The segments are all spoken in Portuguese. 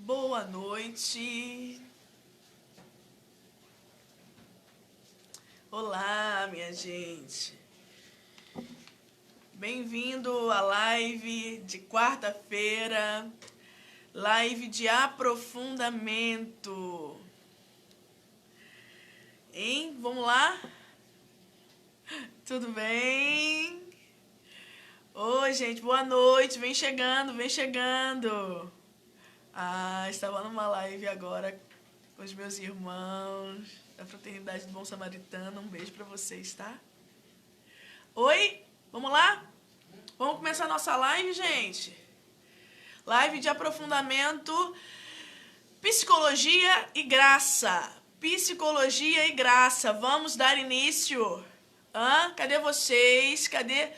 Boa noite. Olá, minha gente. Bem-vindo à live de quarta-feira, live de aprofundamento. Hein? Vamos lá? Tudo bem? Oi, gente, boa noite. Vem chegando, vem chegando. Estava numa live agora com os meus irmãos da Fraternidade do Bom Samaritano. Um beijo pra vocês, tá? Oi, vamos lá? Vamos começar a nossa live, gente? Live de aprofundamento, psicologia e graça. Psicologia e graça. Vamos dar início. Cadê vocês? Cadê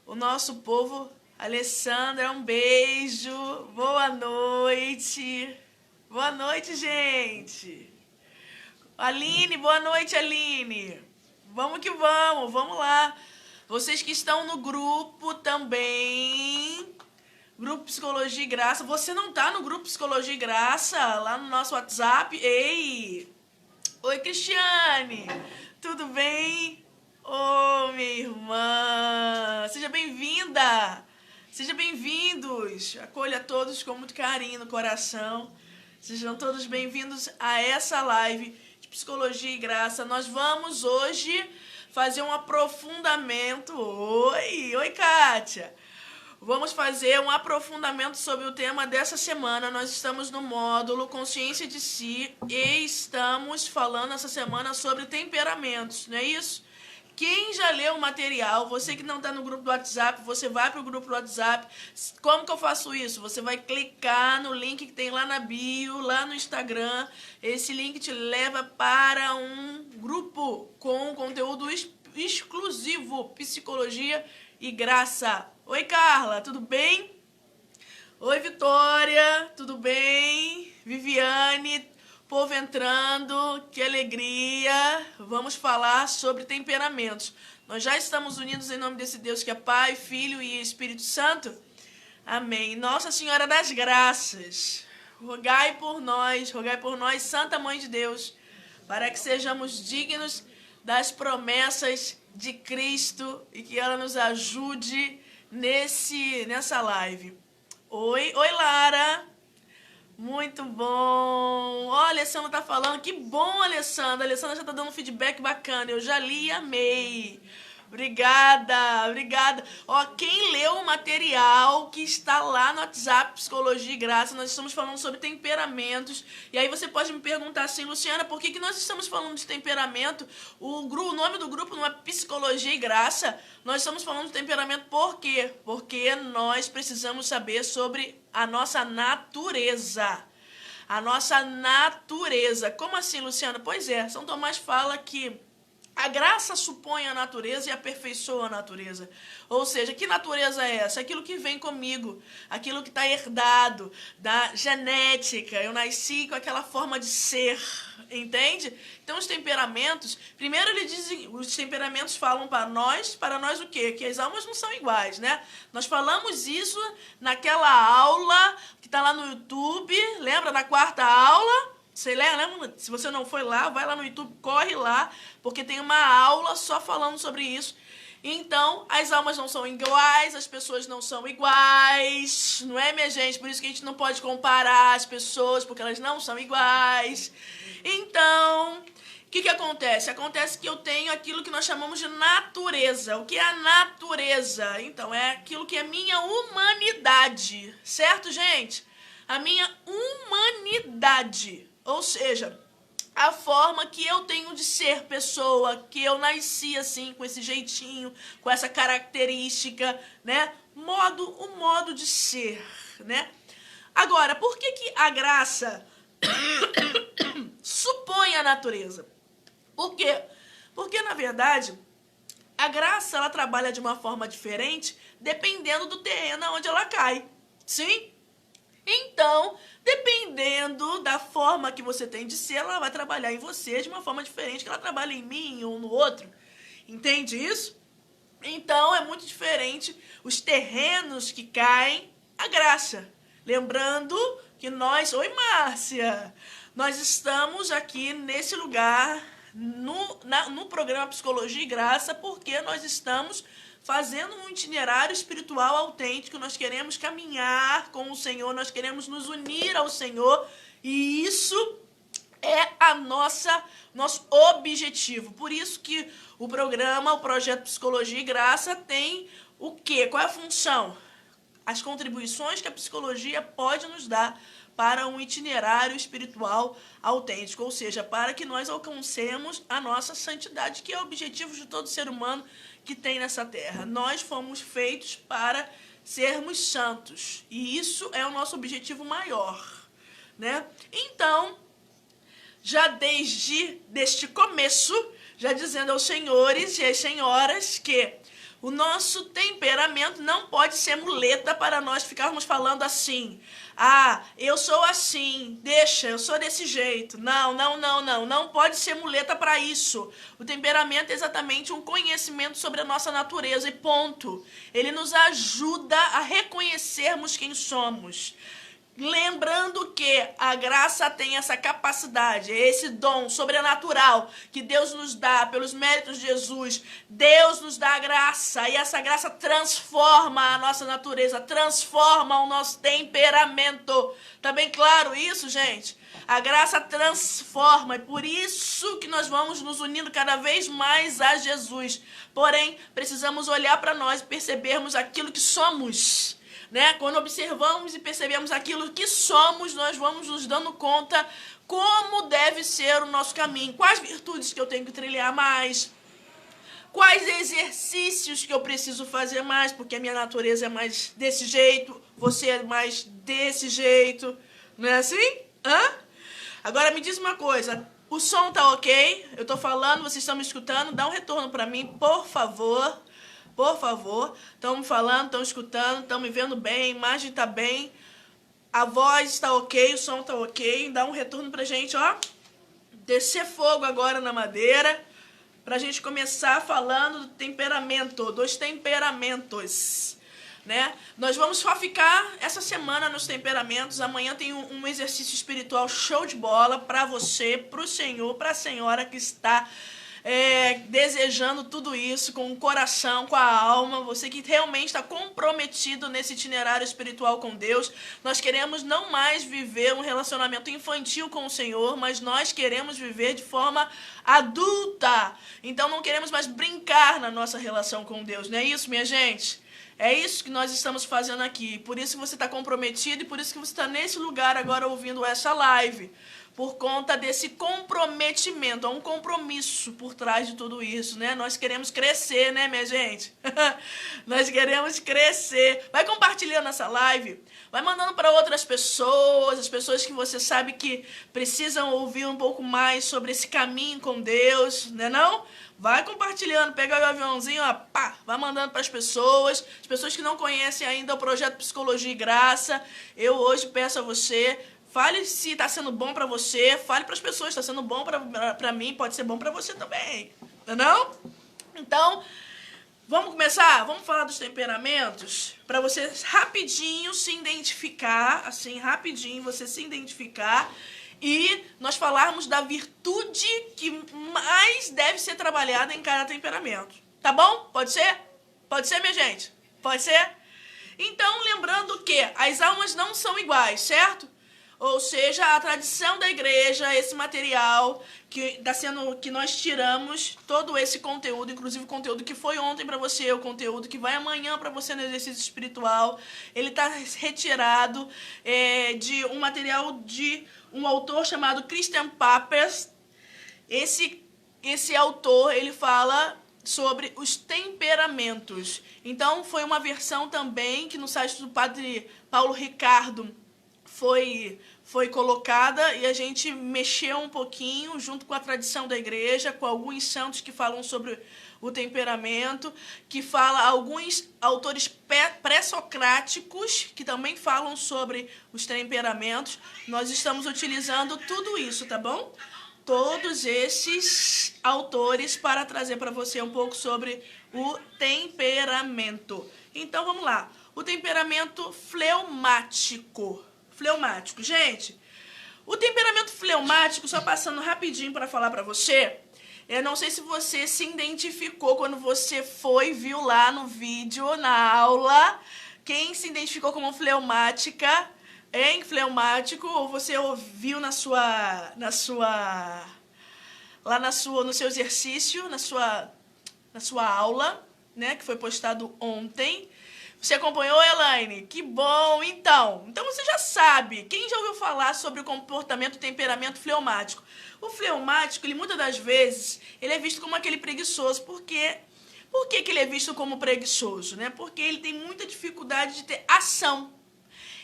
o nosso povo? Alessandra, um beijo. Boa noite. Boa noite, gente. Aline, boa noite, Aline. Vamos que vamos, vamos lá. Vocês que estão no grupo também, Grupo Psicologia e Graça. Você não tá no Grupo Psicologia e Graça, lá no nosso WhatsApp? Ei! Oi, Cristiane. Tudo bem? Ô, minha irmã. Seja bem-vinda. Sejam bem-vindos. Acolha todos com muito carinho no coração. Sejam todos bem-vindos a essa live de Psicologia e Graça. Nós vamos hoje fazer um aprofundamento. Oi, Kátia. Vamos fazer um aprofundamento sobre o tema dessa semana. Nós estamos no módulo Consciência de Si e estamos falando essa semana sobre temperamentos, não é isso? Quem já leu o material, você que não está no grupo do WhatsApp, você vai para o grupo do WhatsApp. Como que eu faço isso? Você vai clicar no link que tem lá na bio, lá no Instagram. Esse link te leva para um grupo com conteúdo exclusivo, Psicologia e Graça. Oi, Carla, tudo bem? Oi, Vitória, tudo bem? Viviane, povo entrando, que alegria. Vamos falar sobre temperamentos. Nós já estamos unidos em nome desse Deus que é Pai, Filho e Espírito Santo. Amém. Nossa Senhora das Graças, rogai por nós, Santa Mãe de Deus, para que sejamos dignos das promessas de Cristo e que ela nos ajude nessa live. Oi, Lara. Muito bom. Ó, a Alessandra tá falando. Que bom, Alessandra. A Alessandra já tá dando um feedback bacana. Eu já li e amei. Obrigada. Ó, quem leu o material que está lá no WhatsApp Psicologia e Graça, nós estamos falando sobre temperamentos. E aí você pode me perguntar assim, Luciana, por que nós estamos falando de temperamento? O nome do grupo não é Psicologia e Graça. Nós estamos falando de temperamento por quê? Porque nós precisamos saber sobre a nossa natureza. A nossa natureza. Como assim, Luciana? Pois é, São Tomás fala que a graça supõe a natureza e aperfeiçoa a natureza. Ou seja, que natureza é essa? Aquilo que vem comigo, aquilo que está herdado da genética. Eu nasci com aquela forma de ser, entende? Então os temperamentos, primeiro ele diz, os temperamentos falam para nós o quê? Que as almas não são iguais, né? Nós falamos isso naquela aula que está lá no YouTube, lembra na quarta aula? Você lembra? Se você não foi lá, vai lá no YouTube, corre lá, porque tem uma aula só falando sobre isso. Então, as almas não são iguais, as pessoas não são iguais, não é, minha gente? Por isso que a gente não pode comparar as pessoas, porque elas não são iguais. Então, o que acontece? Acontece que eu tenho aquilo que nós chamamos de natureza. O que é a natureza? Então, é aquilo que é minha humanidade, certo, gente? A minha humanidade. Ou seja, a forma que eu tenho de ser pessoa, que eu nasci assim, com esse jeitinho, com essa característica, né? O modo de ser, né? Agora, por que a graça supõe a natureza? Por quê? Porque, na verdade, a graça, ela trabalha de uma forma diferente, dependendo do terreno onde ela cai. Sim? Então, dependendo da forma que você tem de ser, ela vai trabalhar em você de uma forma diferente que ela trabalha em mim ou no outro. Entende isso? Então, é muito diferente os terrenos que caem a graça. Lembrando que nós... Oi, Márcia! Nós estamos aqui nesse lugar, no programa Psicologia e Graça, porque nós estamos fazendo um itinerário espiritual autêntico, nós queremos caminhar com o Senhor, nós queremos nos unir ao Senhor, e isso é nosso objetivo. Por isso que o projeto Psicologia e Graça tem o quê? Qual é a função? As contribuições que a psicologia pode nos dar para um itinerário espiritual autêntico, ou seja, para que nós alcancemos a nossa santidade, que é o objetivo de todo ser humano que tem nessa terra. Nós fomos feitos para sermos santos, e isso é o nosso objetivo maior, né? Então, já deste começo, já dizendo aos senhores e às senhoras que o nosso temperamento não pode ser muleta para nós ficarmos falando assim: ah, eu sou assim, deixa, eu sou desse jeito. Não pode ser muleta para isso. O temperamento é exatamente um conhecimento sobre a nossa natureza e ponto. Ele nos ajuda a reconhecermos quem somos. Lembrando que a graça tem essa capacidade, esse dom sobrenatural que Deus nos dá pelos méritos de Jesus. Deus nos dá a graça, e essa graça transforma a nossa natureza, transforma o nosso temperamento. Tá bem claro isso, gente? A graça transforma, e por isso que nós vamos nos unindo cada vez mais a Jesus. Porém, precisamos olhar para nós e percebermos aquilo que somos, né? Quando observamos e percebemos aquilo que somos, nós vamos nos dando conta como deve ser o nosso caminho, quais virtudes que eu tenho que trilhar mais, quais exercícios que eu preciso fazer mais, porque a minha natureza é mais desse jeito, você é mais desse jeito, não é assim? Agora me diz uma coisa, o som tá ok? Eu tô falando, vocês estão me escutando? Dá um retorno para mim, por favor. Por favor, estão me falando, estão escutando, estão me vendo bem, a imagem está bem, a voz está ok, o som está ok. Dá um retorno pra gente, ó. Descer fogo agora na madeira, pra gente começar falando do temperamento, dos temperamentos, né? Nós vamos só ficar essa semana nos temperamentos. Amanhã tem um exercício espiritual show de bola pra você, pro senhor, pra senhora que está desejando tudo isso com o coração, com a alma, você que realmente está comprometido nesse itinerário espiritual com Deus. Nós queremos não mais viver um relacionamento infantil com o Senhor, mas nós queremos viver de forma adulta. Então não queremos mais brincar na nossa relação com Deus, não é isso, minha gente? É isso que nós estamos fazendo aqui, por isso que você está comprometido e por isso que você está nesse lugar agora ouvindo essa live. Por conta desse comprometimento, há um compromisso por trás de tudo isso, né? Nós queremos crescer, né, minha gente? Nós queremos crescer. Vai compartilhando essa live, vai mandando para outras pessoas, as pessoas que você sabe que precisam ouvir um pouco mais sobre esse caminho com Deus, né não? Vai compartilhando, pega o aviãozinho, ó, pá, vai mandando para as pessoas que não conhecem ainda o projeto Psicologia e Graça. Eu hoje peço a você, fale se está sendo bom para você, fale para as pessoas, está sendo bom para mim, pode ser bom para você também, não? Então, vamos começar? Vamos falar dos temperamentos? Para você rapidinho se identificar, assim, rapidinho você se identificar e nós falarmos da virtude que mais deve ser trabalhada em cada temperamento. Tá bom? Pode ser? Pode ser, minha gente? Pode ser? Então, lembrando que as almas não são iguais, certo? Ou seja, a tradição da igreja, esse material que nós tiramos, todo esse conteúdo, inclusive o conteúdo que foi ontem para você, o conteúdo que vai amanhã para você no exercício espiritual, ele está retirado de um material de um autor chamado Christian Papers. Esse autor, ele fala sobre os temperamentos. Então, foi uma versão também que no site do Padre Paulo Ricardo foi colocada e a gente mexeu um pouquinho junto com a tradição da igreja, com alguns santos que falam sobre o temperamento, que fala alguns autores pré-socráticos que também falam sobre os temperamentos. Nós estamos utilizando tudo isso, tá bom? Todos esses autores para trazer para você um pouco sobre o temperamento. Então, vamos lá. O temperamento fleumático. fleumático. Gente, o temperamento fleumático, só passando rapidinho para falar para você, eu não sei se você se identificou quando você viu lá no vídeo, na aula, quem se identificou como fleumática, fleumático, ou você ouviu no seu exercício, na sua aula, né, que foi postado ontem. Você acompanhou, Elaine? Que bom! Então você já sabe. Quem já ouviu falar sobre o comportamento e temperamento fleumático? O fleumático, ele muitas das vezes, ele é visto como aquele preguiçoso. Por que ele é visto como preguiçoso, né? Porque ele tem muita dificuldade de ter ação.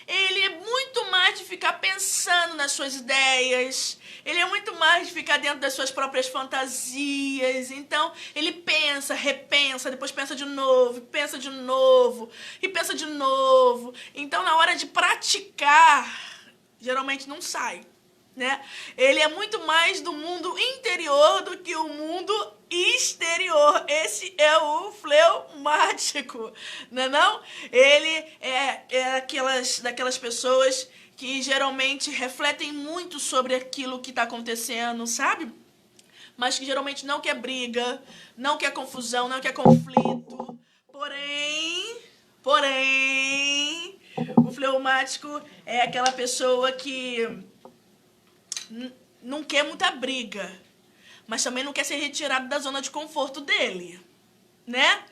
Ele é muito mais de ficar pensando nas suas ideias, ele é muito mais de ficar dentro das suas próprias fantasias. Então, ele pensa, repensa, depois pensa de novo, pensa de novo, e pensa de novo. Então, na hora de praticar, geralmente não sai, né? Ele é muito mais do mundo interior do que o mundo exterior. Esse é o fleumático, não? Ele é daquelas pessoas que geralmente refletem muito sobre aquilo que está acontecendo, sabe? Mas que geralmente não quer briga, não quer confusão, não quer conflito. Porém, o fleumático é aquela pessoa que não quer muita briga, mas também não quer ser retirado da zona de conforto dele, né?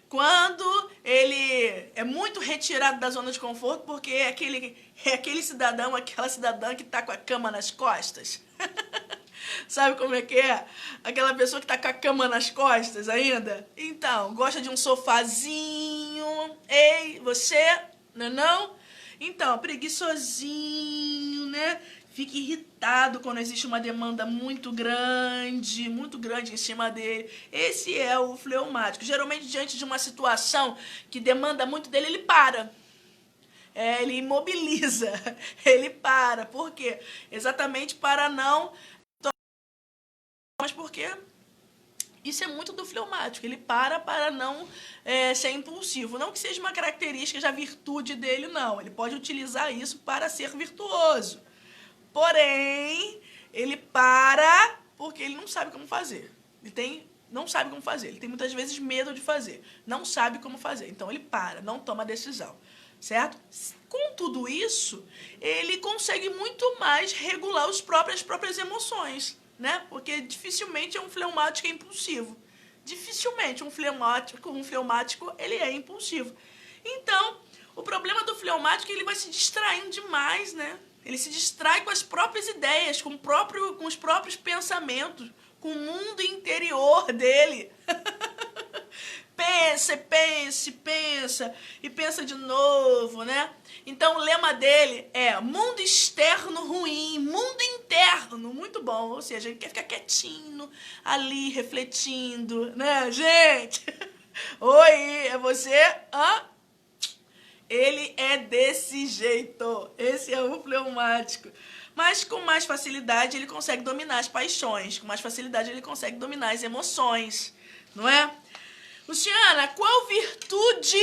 Quando ele é muito retirado da zona de conforto, porque é aquele cidadão, aquela cidadã que tá com a cama nas costas. Sabe como é que é? Aquela pessoa que tá com a cama nas costas ainda. Então, gosta de um sofazinho. Ei, você? Não? Então, preguiçosinho, né? Fica irritado quando existe uma demanda muito grande em cima dele. Esse é o fleumático. Geralmente, diante de uma situação que demanda muito dele, ele para. Ele imobiliza. Ele para. Por quê? Exatamente para não... Mas por quê? Isso é muito do fleumático. Ele para não ser impulsivo. Não que seja uma característica, já virtude dele, não. Ele pode utilizar isso para ser virtuoso. Porém, ele para porque ele não sabe como fazer. Não sabe como fazer. Ele tem muitas vezes medo de fazer. Não sabe como fazer. Então, ele para, não toma decisão. Certo? Com tudo isso, ele consegue muito mais regular as próprias emoções, né? Porque dificilmente um fleumático é impulsivo. Dificilmente um fleumático ele é impulsivo. Então, o problema do fleumático é que ele vai se distraindo demais, né? Ele se distrai com as próprias ideias, com os próprios pensamentos, com o mundo interior dele. Pensa e pensa de novo, né? Então, o lema dele é mundo externo ruim, mundo interno muito bom. Ou seja, ele quer ficar quietinho ali, refletindo, né, gente? Oi, é você? Hã? Ele é desse jeito. Esse é o fleumático. Mas com mais facilidade ele consegue dominar as paixões. Com mais facilidade ele consegue dominar as emoções. Não é? Luciana, qual virtude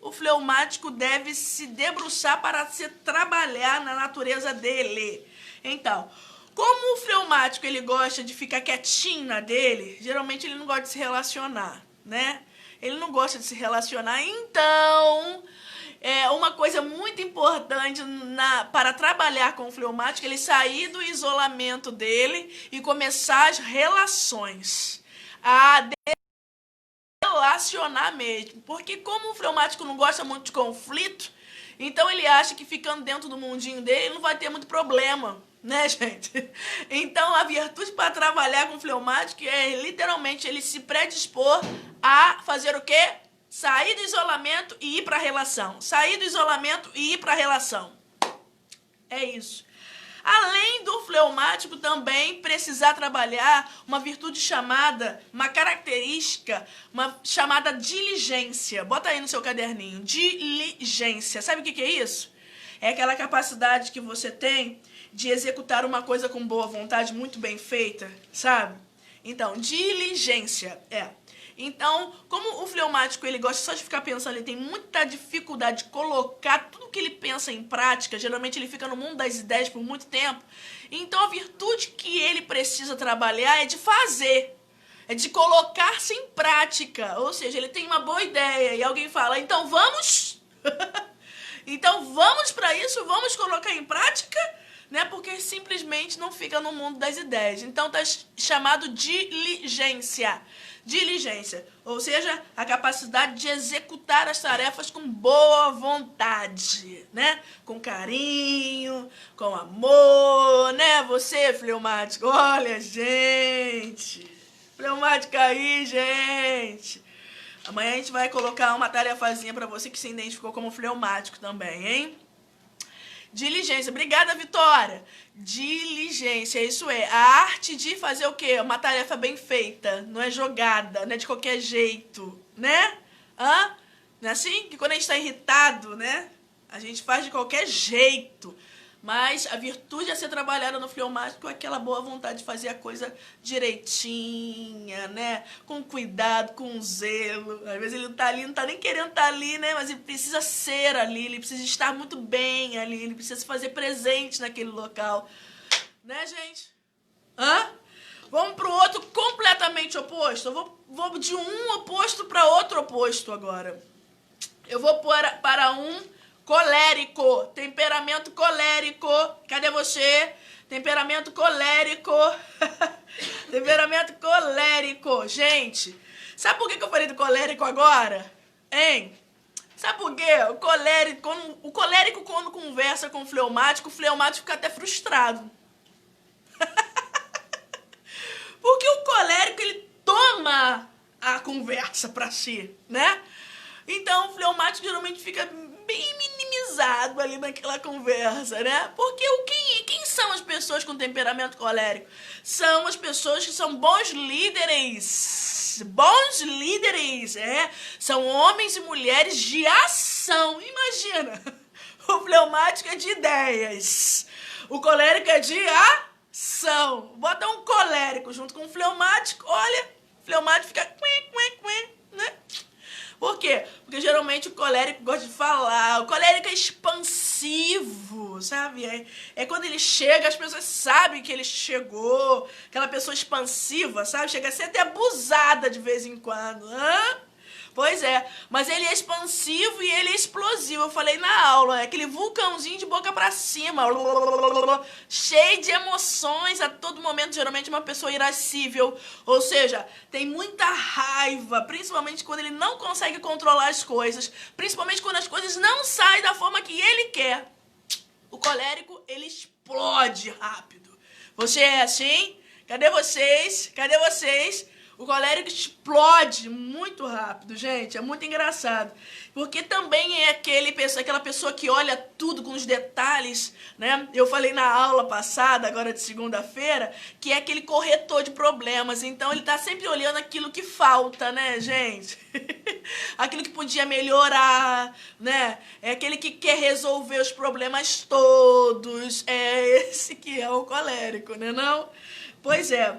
o fleumático deve se debruçar para se trabalhar na natureza dele? Então, como o fleumático ele gosta de ficar quietinho na dele, geralmente ele não gosta de se relacionar, né? Ele não gosta de se relacionar, então uma coisa muito importante para trabalhar com o fleumático é ele sair do isolamento dele e começar as relações. A relacionar mesmo, porque como o fleumático não gosta muito de conflito, então ele acha que ficando dentro do mundinho dele não vai ter muito problema, né, gente? Então a virtude para trabalhar com o fleumático é literalmente ele se predispor a fazer o quê? Sair do isolamento e ir para a relação. Sair do isolamento e ir para a relação. É isso. Além do fleumático também precisar trabalhar uma virtude uma característica chamada diligência. Bota aí no seu caderninho, diligência. Sabe o que é isso? É aquela capacidade que você tem de executar uma coisa com boa vontade, muito bem feita, sabe? Então, diligência Então, como o fleumático ele gosta só de ficar pensando, ele tem muita dificuldade de colocar tudo que ele pensa em prática, geralmente ele fica no mundo das ideias por muito tempo, então a virtude que ele precisa trabalhar é de fazer, é de colocar-se em prática, ou seja, ele tem uma boa ideia e alguém fala, então vamos, então vamos para isso, vamos colocar em prática, né? Porque simplesmente não fica no mundo das ideias. Então tá chamado diligência. Diligência, ou seja, a capacidade de executar as tarefas com boa vontade, né? Com carinho, com amor, né? Você, fleumático, olha, gente, fleumático aí, gente. Amanhã a gente vai colocar uma tarefazinha pra você que se identificou como fleumático também, hein? Diligência. Obrigada, Vitória. Diligência, isso é a arte de fazer o quê? Uma tarefa bem feita, não é jogada, não é de qualquer jeito, né? Não é assim? Que quando a gente tá irritado, né? A gente faz de qualquer jeito. Mas a virtude a ser trabalhada no fleumático é aquela boa vontade de fazer a coisa direitinha, né? Com cuidado, com zelo. Às vezes ele não tá ali, não tá nem querendo estar ali, né? Mas ele precisa ser ali, ele precisa estar muito bem ali, ele precisa se fazer presente naquele local. Né, gente? Vamos pro outro completamente oposto? Eu vou de um oposto para outro oposto agora. Eu vou para um colérico, temperamento colérico. Cadê você? Temperamento colérico. Temperamento colérico. Gente, sabe por que eu falei do colérico agora? Hein? Sabe por quê? O colérico quando conversa com o fleumático fica até frustrado. Porque o colérico, ele toma a conversa pra si, né? Então, o fleumático geralmente fica bem minimizado ali naquela conversa, né? Porque quem são as pessoas com temperamento colérico? São as pessoas que são bons líderes. Bons líderes, são homens e mulheres de ação. Imagina, o fleumático é de ideias, o colérico é de ação. Bota um colérico junto com um fleumático, olha, o fleumático fica né? Por quê? Porque geralmente o colérico gosta de falar, o colérico é expansivo, sabe? É quando ele chega, as pessoas sabem que ele chegou, aquela pessoa expansiva, sabe? Chega a ser até abusada de vez em quando, Pois é, mas ele é expansivo e ele é explosivo. Eu falei na aula, é aquele vulcãozinho de boca pra cima, cheio de emoções a todo momento, geralmente uma pessoa irascível, ou seja, tem muita raiva, principalmente quando ele não consegue controlar as coisas, principalmente quando as coisas não saem da forma que ele quer. O colérico, ele explode rápido. Você é assim? Cadê vocês? Cadê vocês? O colérico explode muito rápido, gente, é muito engraçado. Porque também é aquela pessoa que olha tudo com os detalhes, né? Eu falei na aula passada, agora de segunda-feira, que é aquele corretor de problemas. Então ele tá sempre olhando aquilo que falta, né, gente? Aquilo que podia melhorar, né? É aquele que quer resolver os problemas todos. É esse que é o colérico, né, não? Pois é.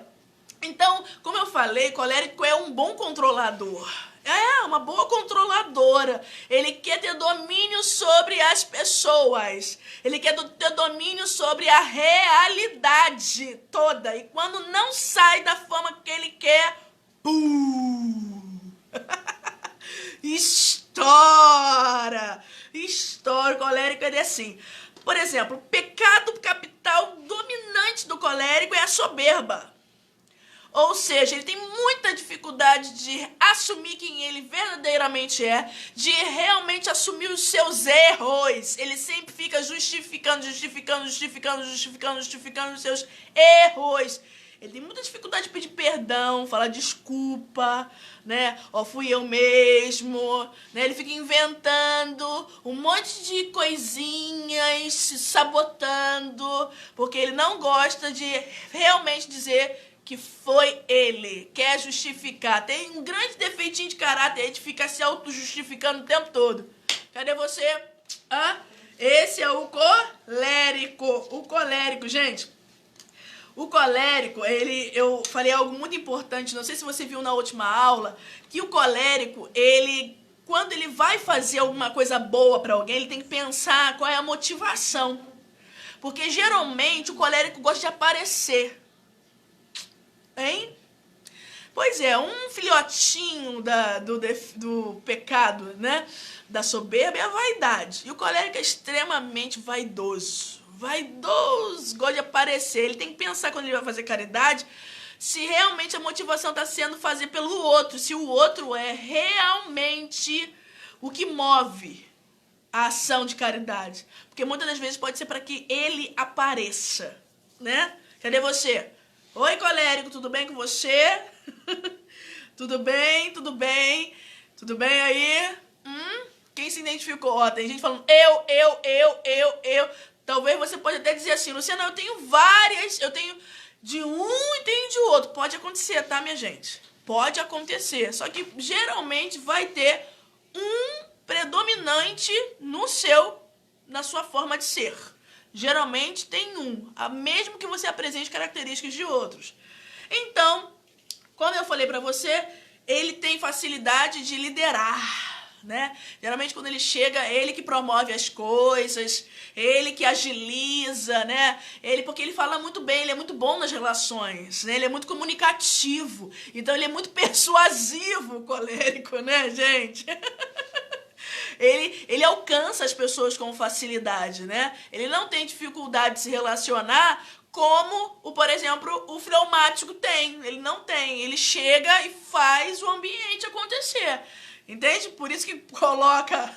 Então, como eu falei, colérico é um bom controlador. É, uma boa controladora. Ele quer ter domínio sobre as pessoas. Ele quer ter domínio sobre a realidade toda. E quando não sai da forma que ele quer, estoura. Estoura. O colérico é assim. Por exemplo, o pecado capital dominante do colérico é a soberba. Ou seja, ele tem muita dificuldade de assumir quem ele verdadeiramente é, de realmente assumir os seus erros. Ele sempre fica justificando os seus erros. Ele tem muita dificuldade de pedir perdão, falar desculpa, né? Fui eu mesmo, né? Ele fica inventando um monte de coisinhas, se sabotando, porque ele não gosta de realmente dizer que foi ele, quer justificar. Tem um grande defeitinho de caráter de ficar se auto-justificando o tempo todo. Cadê você? Esse é o colérico. O colérico, gente. O colérico, eu falei algo muito importante, não sei se você viu na última aula, que o colérico, quando ele vai fazer alguma coisa boa pra alguém, ele tem que pensar qual é a motivação. Porque geralmente o colérico gosta de aparecer. Hein? Pois é, um filhotinho do pecado, né? Da soberba é a vaidade. E o colérico é extremamente vaidoso. Vaidoso, gosta de aparecer. Ele tem que pensar quando ele vai fazer caridade se realmente a motivação está sendo fazer pelo outro, se o outro é realmente o que move a ação de caridade. Porque muitas das vezes pode ser para que ele apareça, né? Cadê você? Oi, colérico, tudo bem com você? Tudo bem, tudo bem? Tudo bem aí? Quem se identificou? Ó, tem gente falando eu. Talvez você pode até dizer assim, Luciana, eu tenho várias, eu tenho de um e tenho de outro. Pode acontecer, tá, minha gente? Pode acontecer. Só que geralmente vai ter um predominante na sua forma de ser. Geralmente tem um, mesmo que você apresente características de outros. Então, como eu falei pra você, ele tem facilidade de liderar, né? Geralmente quando ele chega, é ele que promove as coisas, ele que agiliza, né? Porque ele fala muito bem, ele é muito bom nas relações, né? Ele é muito comunicativo, então ele é muito persuasivo, o colérico, né, gente? Ele alcança as pessoas com facilidade, né? Ele não tem dificuldade de se relacionar como, por exemplo, o fleumático tem. Ele não tem. Ele chega e faz o ambiente acontecer. Entende? Por isso que coloca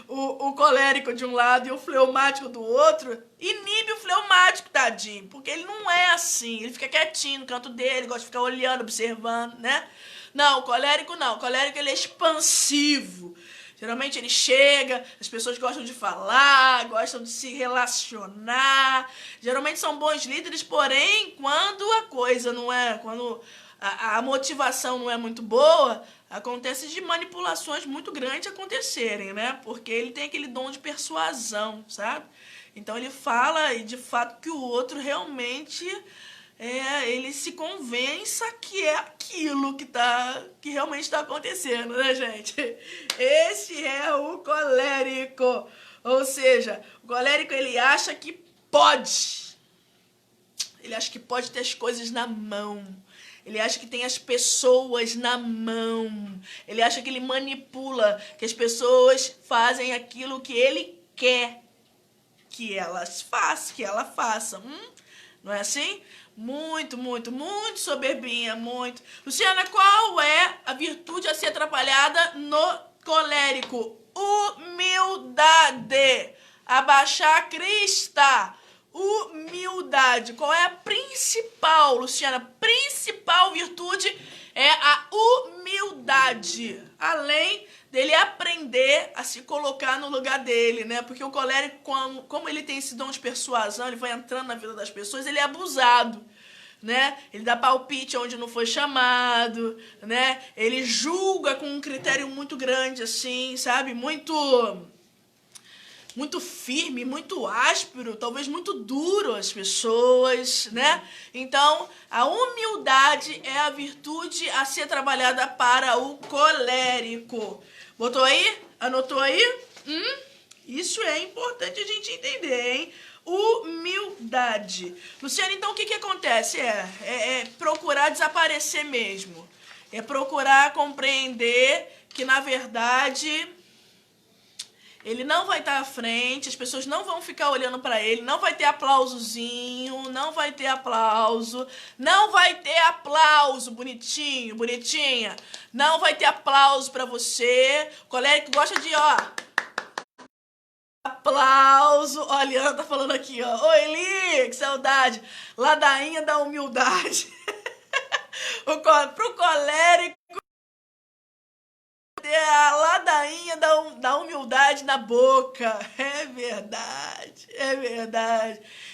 o colérico de um lado e o fleumático do outro, inibe o fleumático, tadinho. Porque ele não é assim. Ele fica quietinho no canto dele, gosta de ficar olhando, observando, né? Não, o colérico não. O colérico ele é expansivo. Geralmente ele chega, as pessoas gostam de falar, gostam de se relacionar. Geralmente são bons líderes, porém, quando a coisa não é, quando a motivação não é muito boa, acontece de manipulações muito grandes acontecerem, né? Porque ele tem aquele dom de persuasão, sabe? Então ele fala e de fato que o outro realmente ele se convença que é aquilo que realmente está acontecendo, né, gente? Esse é o colérico. Ou seja, o colérico ele acha que pode. Ele acha que pode ter as coisas na mão. Ele acha que tem as pessoas na mão. Ele acha que ele manipula, que as pessoas fazem aquilo que ele quer que ela faça. Não é assim? Muito soberbinha, muito. Luciana, qual é a virtude a ser atrapalhada no colérico? Humildade. Abaixar a crista. Humildade. Qual é a principal, Luciana? Principal virtude é a humildade. Além dele aprender a se colocar no lugar dele, né? Porque o colérico, como ele tem esse dom de persuasão, ele vai entrando na vida das pessoas, ele é abusado, né? Ele dá palpite onde não foi chamado, né? Ele julga com um critério muito grande, assim, sabe? Muito firme, muito áspero, talvez muito duro as pessoas, né? Então, a humildade é a virtude a ser trabalhada para o colérico. Botou aí? Anotou aí? Isso é importante a gente entender, hein? Humildade. Luciana, então o que acontece? É procurar desaparecer mesmo. É procurar compreender que, na verdade, ele não vai estar à frente, as pessoas não vão ficar olhando pra ele, não vai ter aplausozinho, não vai ter aplauso, bonitinho, bonitinha, não vai ter aplauso pra você. O colérico gosta de, aplauso. Ó, a Liana tá falando aqui, ó. Oi, Li, que saudade. Ladainha da humildade. Pro colérico, a ladainha da humildade na boca. É verdade.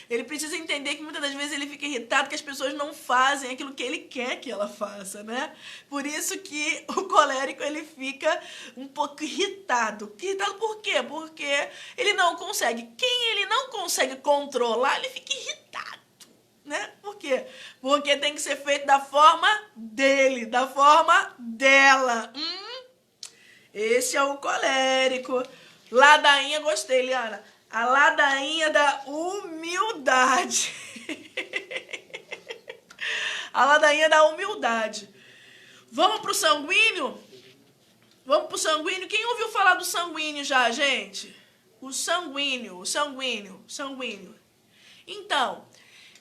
Ele precisa entender que muitas das vezes ele fica irritado que as pessoas não fazem aquilo que ele quer que ela faça, né? Por isso que o colérico ele fica um pouco irritado. Irritado por quê? Porque ele não consegue. Quem ele não consegue controlar, ele fica irritado, né? Porque quê? Porque tem que ser feito da forma dele, da forma dela. Esse é o colérico. Ladainha, gostei, Liana. A ladainha da humildade. A ladainha da humildade. Vamos pro sanguíneo? Vamos pro sanguíneo? Quem ouviu falar do sanguíneo já, gente? O sanguíneo. Então,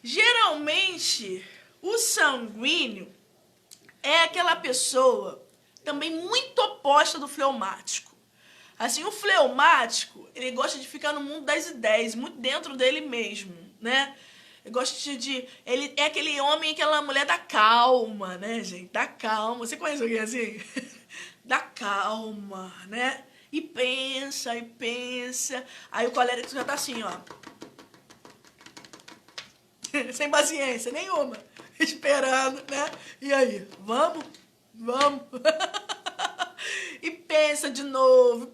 geralmente, o sanguíneo é aquela pessoa também muito oposta do fleumático. Assim, o fleumático, ele gosta de ficar no mundo das ideias, muito dentro dele mesmo, né? Ele gosta ele é aquele homem, aquela mulher da calma, né, gente? Da calma. Você conhece alguém assim? Da calma, né? E pensa, e pensa. Aí o colérico já tá assim, ó. Sem paciência nenhuma. Esperando, né? E aí? Vamos? E pensa de novo,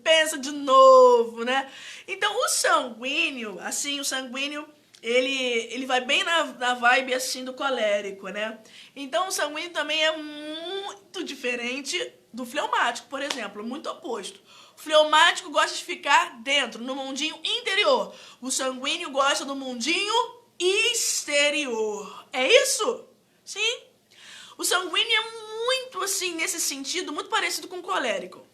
né? Então, o sanguíneo, assim, ele vai bem na vibe, assim, do colérico, né? Então, o sanguíneo também é muito diferente do fleumático, por exemplo, muito oposto. O fleumático gosta de ficar dentro, no mundinho interior. O sanguíneo gosta do mundinho exterior. É isso? Sim. O sanguíneo é muito, assim, nesse sentido, muito parecido com o colérico.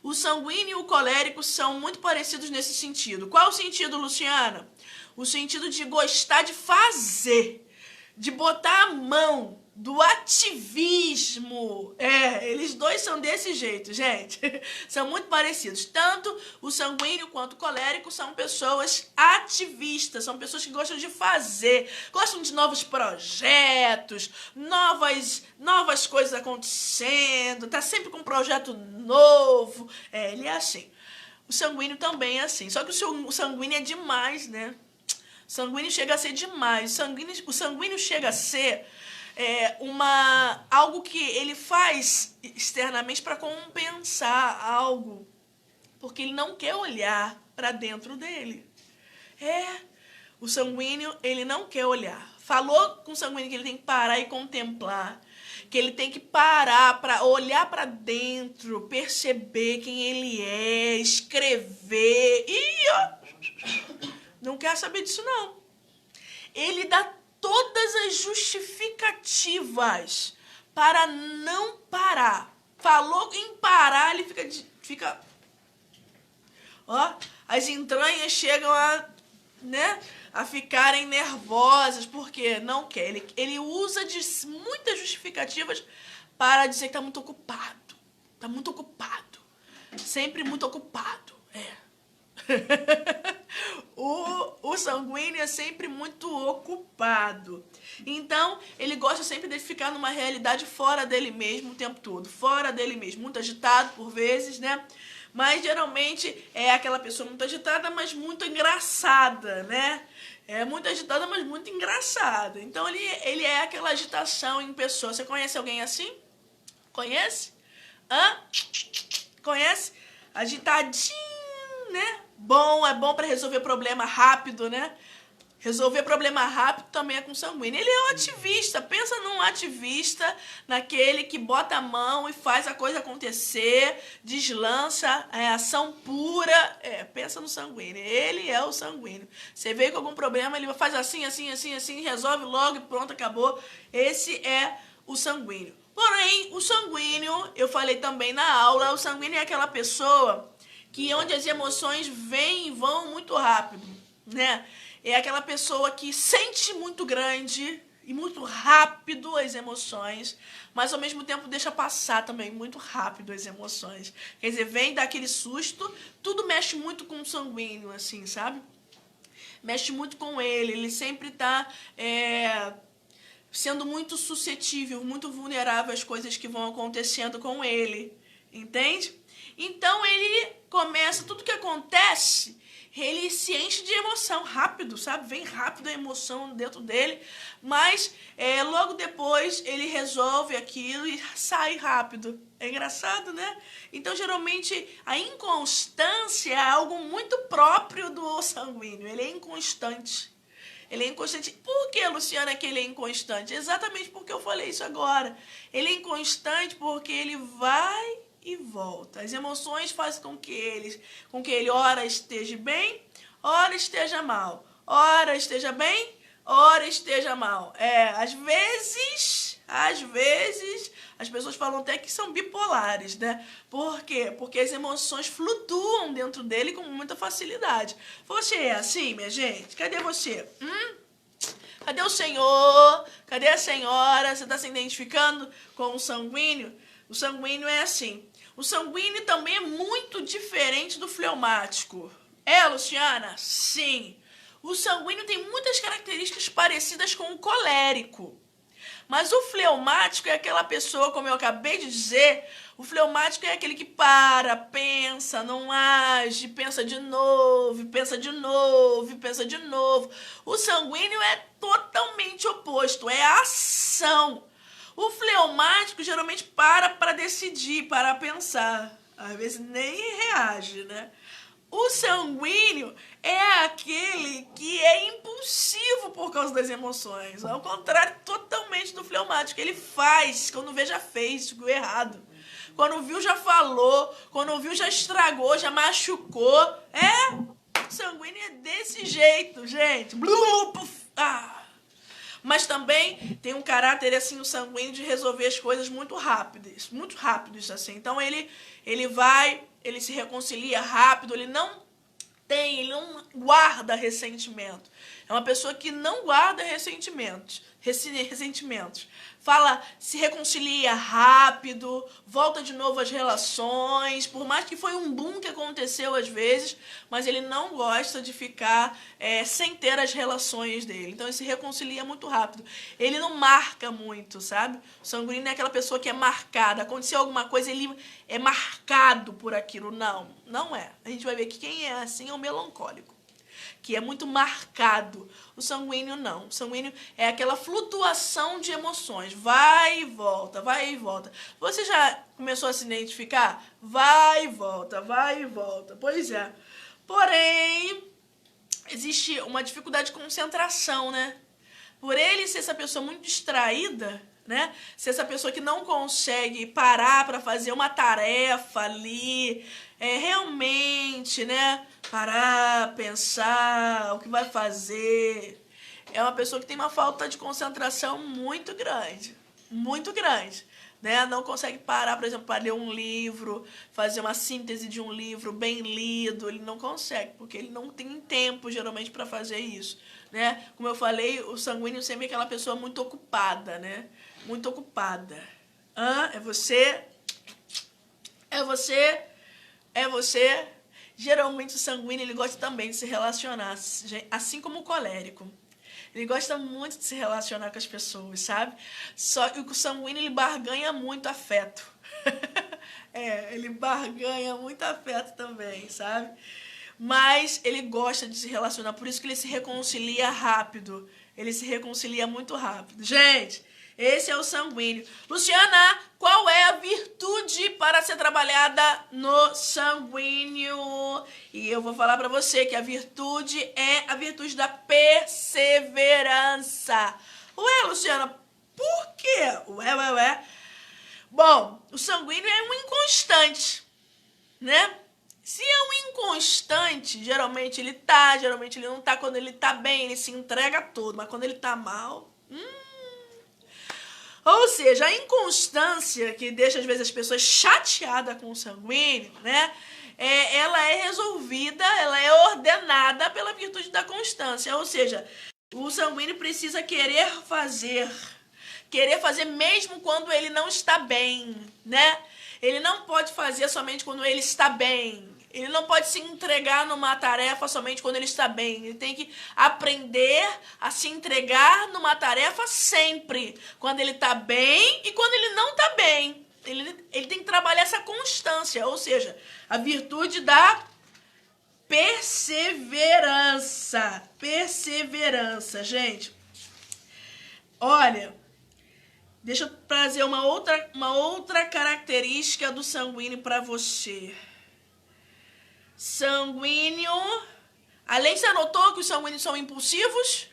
O sanguíneo e o colérico são muito parecidos nesse sentido. Qual o sentido, Luciana? O sentido de gostar de fazer, de botar a mão, do ativismo. Eles dois são desse jeito, gente. São muito parecidos. Tanto o sanguíneo quanto o colérico são pessoas ativistas, são pessoas que gostam de fazer, gostam de novos projetos, novas coisas acontecendo, tá sempre com um projeto novo. Ele é assim. O sanguíneo também é assim. Só que o sanguíneo é demais, né? O sanguíneo chega a ser demais. O sanguíneo chega a ser algo que ele faz externamente para compensar algo, porque ele não quer olhar para dentro dele. O sanguíneo, ele não quer olhar. Falou com o sanguíneo que ele tem que parar e contemplar, que ele tem que parar para olhar para dentro, perceber quem ele é, escrever. Não quer saber disso, não. Ele dá todas as justificativas para não parar. Falou em parar, ele fica as entranhas chegam a ficarem nervosas, porque não quer. Ele usa de muitas justificativas para dizer que está muito ocupado. Está muito ocupado. Sempre muito ocupado. O sanguíneo é sempre muito ocupado. Então, ele gosta sempre de ficar numa realidade fora dele mesmo o tempo todo. Fora dele mesmo. Muito agitado por vezes, né? Mas, geralmente, é aquela pessoa muito agitada, mas muito engraçada, né? É muito agitada, mas muito engraçada. Então, ele é aquela agitação em pessoa. Você conhece alguém assim? Conhece? Conhece? Agitadinho, né? É bom para resolver problema rápido, né? Resolver problema rápido também é com sanguíneo. Ele é um ativista. Pensa num ativista, naquele que bota a mão e faz a coisa acontecer, deslança, ação pura. Pensa no sanguíneo. Ele é o sanguíneo. Você veio com algum problema, ele faz assim, resolve logo e pronto, acabou. Esse é o sanguíneo. Porém, o sanguíneo, eu falei também na aula, o sanguíneo é aquela pessoa que onde as emoções vêm e vão muito rápido, né? É aquela pessoa que sente muito grande e muito rápido as emoções, mas ao mesmo tempo deixa passar também muito rápido as emoções. Quer dizer, vem daquele susto, tudo mexe muito com o sanguíneo, assim, sabe? Mexe muito com ele sempre tá sendo muito suscetível, muito vulnerável às coisas que vão acontecendo com ele, entende? Então ele começa, tudo que acontece, ele se enche de emoção rápido, sabe? Vem rápido a emoção dentro dele, mas logo depois ele resolve aquilo e sai rápido. É engraçado, né? Então, geralmente, a inconstância é algo muito próprio do sanguíneo. Ele é inconstante. Ele é inconstante. Por que, Luciana, que ele é inconstante? Exatamente porque eu falei isso agora. Ele é inconstante porque ele vai e volta. As emoções fazem com que ele ora esteja bem, ora esteja mal. Ora esteja bem, ora esteja mal. Às vezes, as pessoas falam até que são bipolares, né? Por quê? Porque as emoções flutuam dentro dele com muita facilidade. Você é assim, minha gente? Cadê você? Cadê o senhor? Cadê a senhora? Você está se identificando com o sanguíneo? O sanguíneo é assim. O sanguíneo também é muito diferente do fleumático. Luciana? Sim. O sanguíneo tem muitas características parecidas com o colérico. Mas o fleumático é aquela pessoa, como eu acabei de dizer, o fleumático é aquele que para, pensa, não age, pensa de novo, pensa de novo, pensa de novo. O sanguíneo é totalmente oposto, é a ação. O fleumático geralmente para decidir, para pensar. Às vezes nem reage, né? O sanguíneo é aquele que é impulsivo por causa das emoções. Ao contrário totalmente do fleumático. Ele faz, quando vê já fez, ficou errado. Quando viu já falou, quando viu já estragou, já machucou. O sanguíneo é desse jeito, gente. Mas também tem um caráter assim, o sanguíneo, de resolver as coisas muito rápidos assim. Então ele se reconcilia rápido, ele não guarda ressentimento. É uma pessoa que não guarda ressentimentos. Se reconcilia rápido, volta de novo às relações, por mais que foi um boom que aconteceu às vezes, mas ele não gosta de ficar sem ter as relações dele. Então ele se reconcilia muito rápido. Ele não marca muito, sabe? O sanguíneo é aquela pessoa que é marcada. Aconteceu alguma coisa, ele é marcado por aquilo. Não é. A gente vai ver que quem é assim é o melancólico, que é muito marcado. O sanguíneo não. O sanguíneo é aquela flutuação de emoções. Vai e volta, vai e volta. Você já começou a se identificar? Vai e volta, vai e volta. Pois é. Porém, existe uma dificuldade de concentração, né? Por ele ser essa pessoa muito distraída, né? Ser essa pessoa que não consegue parar para fazer uma tarefa ali, realmente, né? Parar, pensar o que vai fazer. É uma pessoa que tem uma falta de concentração muito grande, né? Não consegue parar, por exemplo, para ler um livro, fazer uma síntese de um livro bem lido. Ele não consegue, porque ele não tem tempo, geralmente, para fazer isso, né? Como eu falei, o sanguíneo sempre é aquela pessoa muito ocupada, né? Muito ocupada. É você? É você? É você? Geralmente o sanguíneo ele gosta também de se relacionar, assim como o colérico. Ele gosta muito de se relacionar com as pessoas, sabe? Só que o sanguíneo ele barganha muito afeto. Ele barganha muito afeto também, sabe? Mas ele gosta de se relacionar, por isso que ele se reconcilia rápido. Ele se reconcilia muito rápido. Gente, esse é o sanguíneo. Luciana, qual é a virtude para ser trabalhada no sanguíneo? E eu vou falar para você que a virtude é a virtude da perseverança. Ué, Luciana, por quê? Ué. Bom, o sanguíneo é um inconstante, né? Se é um inconstante, geralmente ele tá, geralmente ele não tá. Quando ele tá bem, ele se entrega todo, mas quando ele tá mal... Ou seja, a inconstância que deixa, às vezes, as pessoas chateadas com o sanguíneo, né? Ela é resolvida, ela é ordenada pela virtude da constância. Ou seja, o sanguíneo precisa querer fazer mesmo quando ele não está bem, né? Ele não pode fazer somente quando ele está bem. Ele não pode se entregar numa tarefa somente quando ele está bem. Ele tem que aprender a se entregar numa tarefa sempre. Quando ele está bem e quando ele não está bem. Ele tem que trabalhar essa constância. Ou seja, a virtude da perseverança. Perseverança, gente. Olha, deixa eu trazer uma outra característica do sanguíneo para você. Sanguíneo... Além de você notou que os sanguíneos são impulsivos,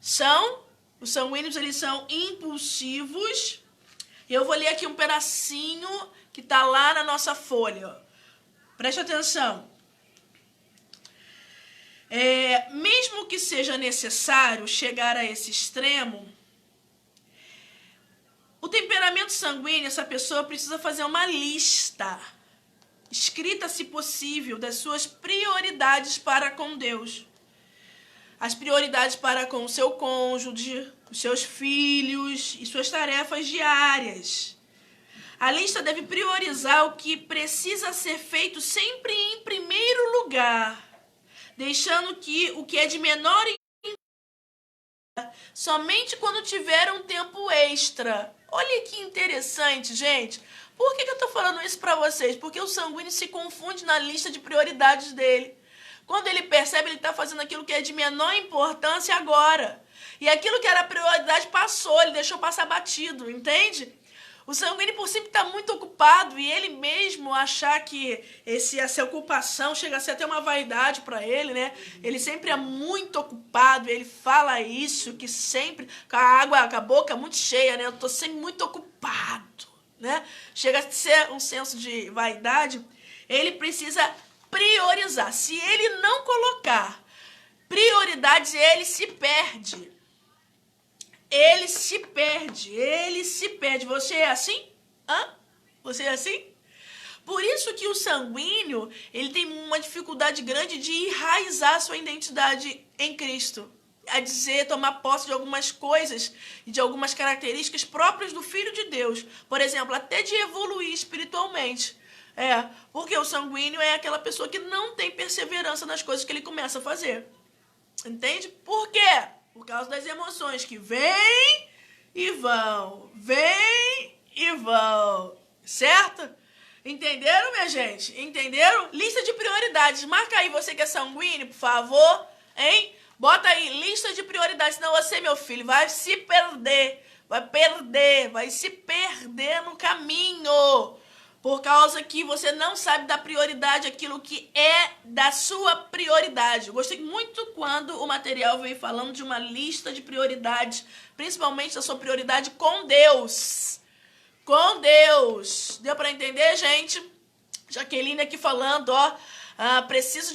Os sanguíneos, eles são impulsivos. Eu vou ler aqui um pedacinho que está lá na nossa folha. Preste atenção. Mesmo que seja necessário chegar a esse extremo, o temperamento sanguíneo, essa pessoa precisa fazer uma lista, escrita se possível, das suas prioridades para com Deus. As prioridades para com o seu cônjuge, os seus filhos e suas tarefas diárias. A lista deve priorizar o que precisa ser feito sempre em primeiro lugar, deixando que o que é de menor somente quando tiver um tempo extra. Olha que interessante, gente. Por que eu tô falando isso pra vocês? Porque o sanguíneo se confunde na lista de prioridades dele. Quando ele percebe, ele tá fazendo aquilo que é de menor importância agora. E aquilo que era prioridade passou, ele deixou passar batido, entende? O sanguíneo por sempre está muito ocupado e ele mesmo achar que essa ocupação chega a ser até uma vaidade para ele, né? Ele sempre é muito ocupado, ele fala isso, que sempre, com a boca muito cheia, né? Eu tô sempre muito ocupado, né? Chega a ser um senso de vaidade. Ele precisa priorizar. Se ele não colocar prioridades, ele se perde. Ele se perde. Você é assim? Você é assim? Por isso que o sanguíneo, ele tem uma dificuldade grande de enraizar sua identidade em Cristo. A dizer, tomar posse de algumas coisas e de algumas características próprias do Filho de Deus. Por exemplo, até de evoluir espiritualmente. Porque o sanguíneo é aquela pessoa que não tem perseverança nas coisas que ele começa a fazer. Entende? Por quê? Por causa das emoções que vêm e vão. Vêm e vão. Certo? Entenderam, minha gente? Entenderam? Lista de prioridades. Marca aí você que é sanguíneo, por favor. Hein? Bota aí, lista de prioridades. Senão você, meu filho, vai se perder. Vai se perder no caminho. Por causa que você não sabe dar prioridade àquilo que é da sua prioridade. Eu gostei muito quando o material veio falando de uma lista de prioridades, principalmente da sua prioridade com Deus. Com Deus. Deu para entender, gente? Jaqueline aqui falando, preciso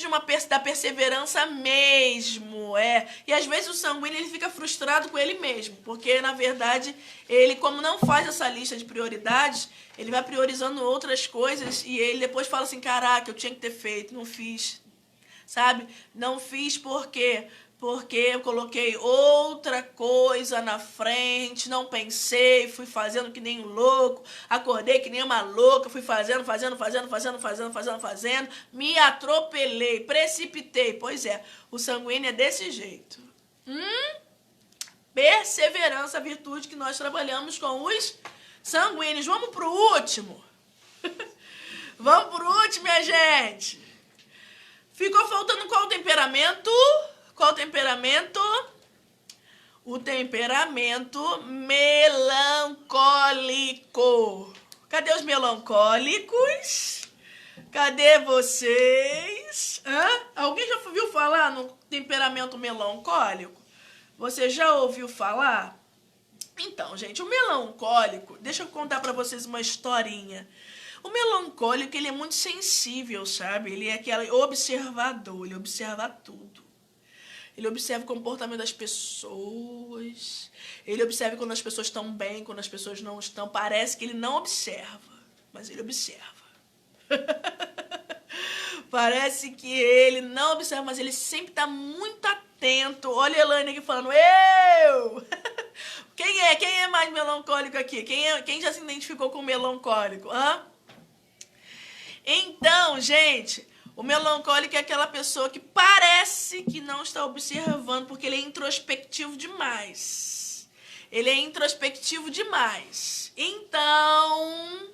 da perseverança mesmo, E às vezes o sanguíneo ele fica frustrado com ele mesmo, porque na verdade ele, como não faz essa lista de prioridades, ele vai priorizando outras coisas e ele depois fala assim, caraca, eu tinha que ter feito, não fiz, sabe? Não fiz porque eu coloquei outra coisa na frente, não pensei, fui fazendo que nem um louco, acordei que nem uma louca, fui fazendo, me atropelei, precipitei. Pois é, o sanguíneo é desse jeito. Perseverança, a virtude que nós trabalhamos com os sanguíneos. Vamos pro último. Vamos pro último, minha gente. Ficou faltando qual temperamento? Qual temperamento? O temperamento melancólico. Cadê os melancólicos? Cadê vocês? Alguém já ouviu falar no temperamento melancólico? Você já ouviu falar? Então, gente, o melancólico, deixa eu contar pra vocês uma historinha. O melancólico, ele é muito sensível, sabe? Ele é aquele observador, ele observa tudo. Ele observa o comportamento das pessoas. Ele observa quando as pessoas estão bem, quando as pessoas não estão. Parece que ele não observa, mas ele observa. Parece que ele não observa, mas ele sempre está muito atento. Olha a Elaine aqui falando, eu! Quem é mais melancólico aqui? Quem já se identificou com melancólico? Então, gente, o melancólico é aquela pessoa que parece que não está observando, porque ele é introspectivo demais. Ele é introspectivo demais. Então,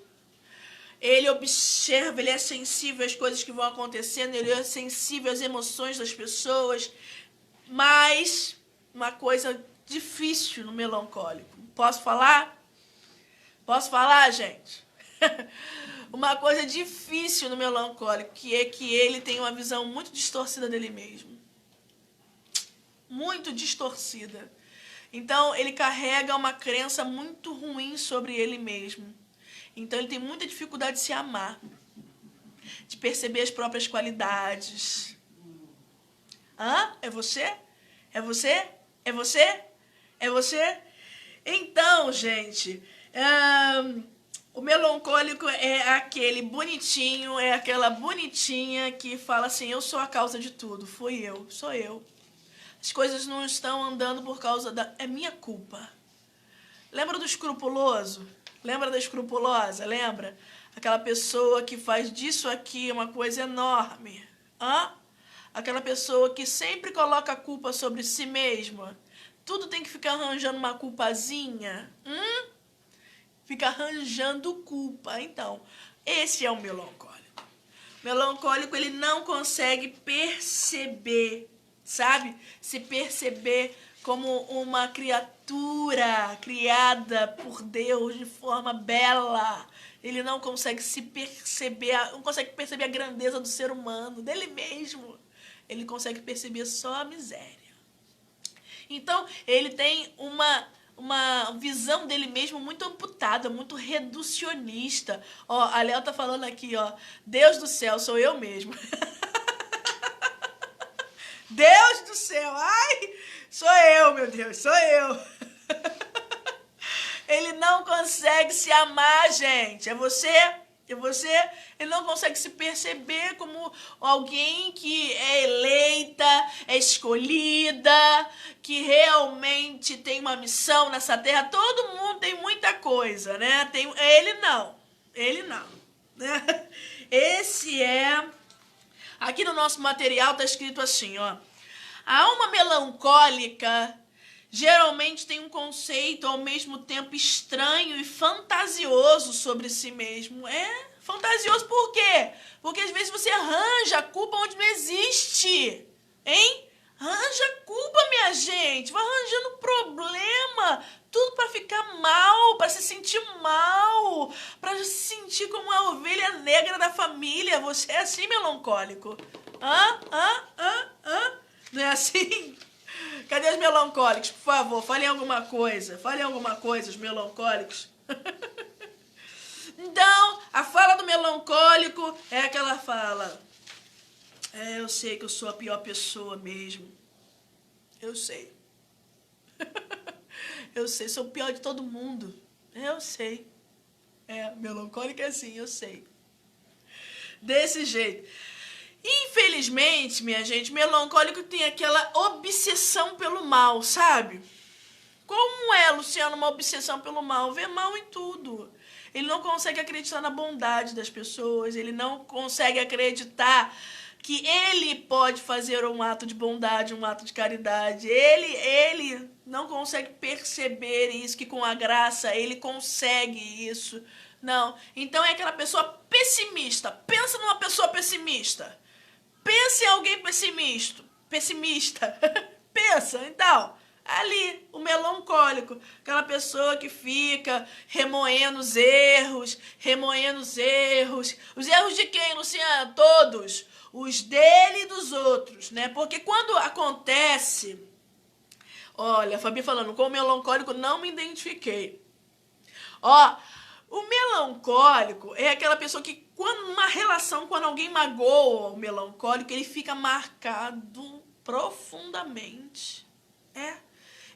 ele observa, ele é sensível às coisas que vão acontecendo, ele é sensível às emoções das pessoas, mas uma coisa difícil no melancólico. Posso falar? Posso falar, gente? Uma coisa difícil no melancólico, que é que ele tem uma visão muito distorcida dele mesmo. Muito distorcida. Então, ele carrega uma crença muito ruim sobre ele mesmo. Então, ele tem muita dificuldade de se amar, de perceber as próprias qualidades. Hã? É você? É você? É você? É você? Então, gente, o melancólico é aquele bonitinho, é aquela bonitinha que fala assim, eu sou a causa de tudo, fui eu, sou eu. As coisas não estão andando por causa da... É minha culpa. Lembra do escrupuloso? Lembra da escrupulosa? Lembra? Aquela pessoa que faz disso aqui uma coisa enorme. Hã? Aquela pessoa que sempre coloca a culpa sobre si mesma. Tudo tem que ficar arranjando uma culpazinha. Fica arranjando culpa. Então, esse é o melancólico. O melancólico, ele não consegue perceber, sabe? Se perceber como uma criatura criada por Deus de forma bela. Ele não consegue se perceber, não consegue perceber a grandeza do ser humano, dele mesmo. Ele consegue perceber só a miséria. Então, ele tem uma visão dele mesmo muito amputada, muito reducionista. Ó, a Léo tá falando aqui, ó. Deus do céu, sou eu mesmo. Deus do céu, ai, sou eu, meu Deus, sou eu. Ele não consegue se amar, gente. É você? É você? Ele não consegue se perceber como alguém que é eleita, é escolhida, que realmente tem uma missão nessa terra. Todo mundo tem muita coisa, né? Ele não. Ele não. Né? Esse é... Aqui no nosso material tá escrito assim, ó. A alma melancólica geralmente tem um conceito ao mesmo tempo estranho e fantasioso sobre si mesmo. É fantasioso por quê? Porque às vezes você arranja a culpa onde não existe. Hein? Arranja culpa, minha gente. Vai arranjando problema. Tudo para ficar mal, para se sentir mal, para se sentir como a ovelha negra da família. Você é assim, melancólico? Não é assim? Cadê os melancólicos? Por favor, falem alguma coisa. Falem alguma coisa, os melancólicos. Então, a fala do melancólico é aquela fala. Eu sei que eu sou a pior pessoa mesmo. Eu sei. Eu sei, sou o pior de todo mundo. Eu sei. Melancólico é assim, eu sei. Desse jeito. Infelizmente, minha gente, melancólico tem aquela obsessão pelo mal, sabe? Como é, Luciano, uma obsessão pelo mal? Vê mal em tudo. Ele não consegue acreditar na bondade das pessoas, ele não consegue acreditar que ele pode fazer um ato de bondade, um ato de caridade. Ele não consegue perceber isso, que com a graça ele consegue isso. Não. Então é aquela pessoa pessimista. Pensa numa pessoa pessimista. Pensa em alguém pessimista. Pensa, então. Ali, o melancólico, aquela pessoa que fica remoendo os erros. Os erros de quem, Luciana? Todos. Os dele e dos outros, né? Porque quando acontece... Olha, a Fabi falando, com o melancólico não me identifiquei. Ó, o melancólico é aquela pessoa que, quando uma relação, quando alguém magoa o melancólico, ele fica marcado profundamente.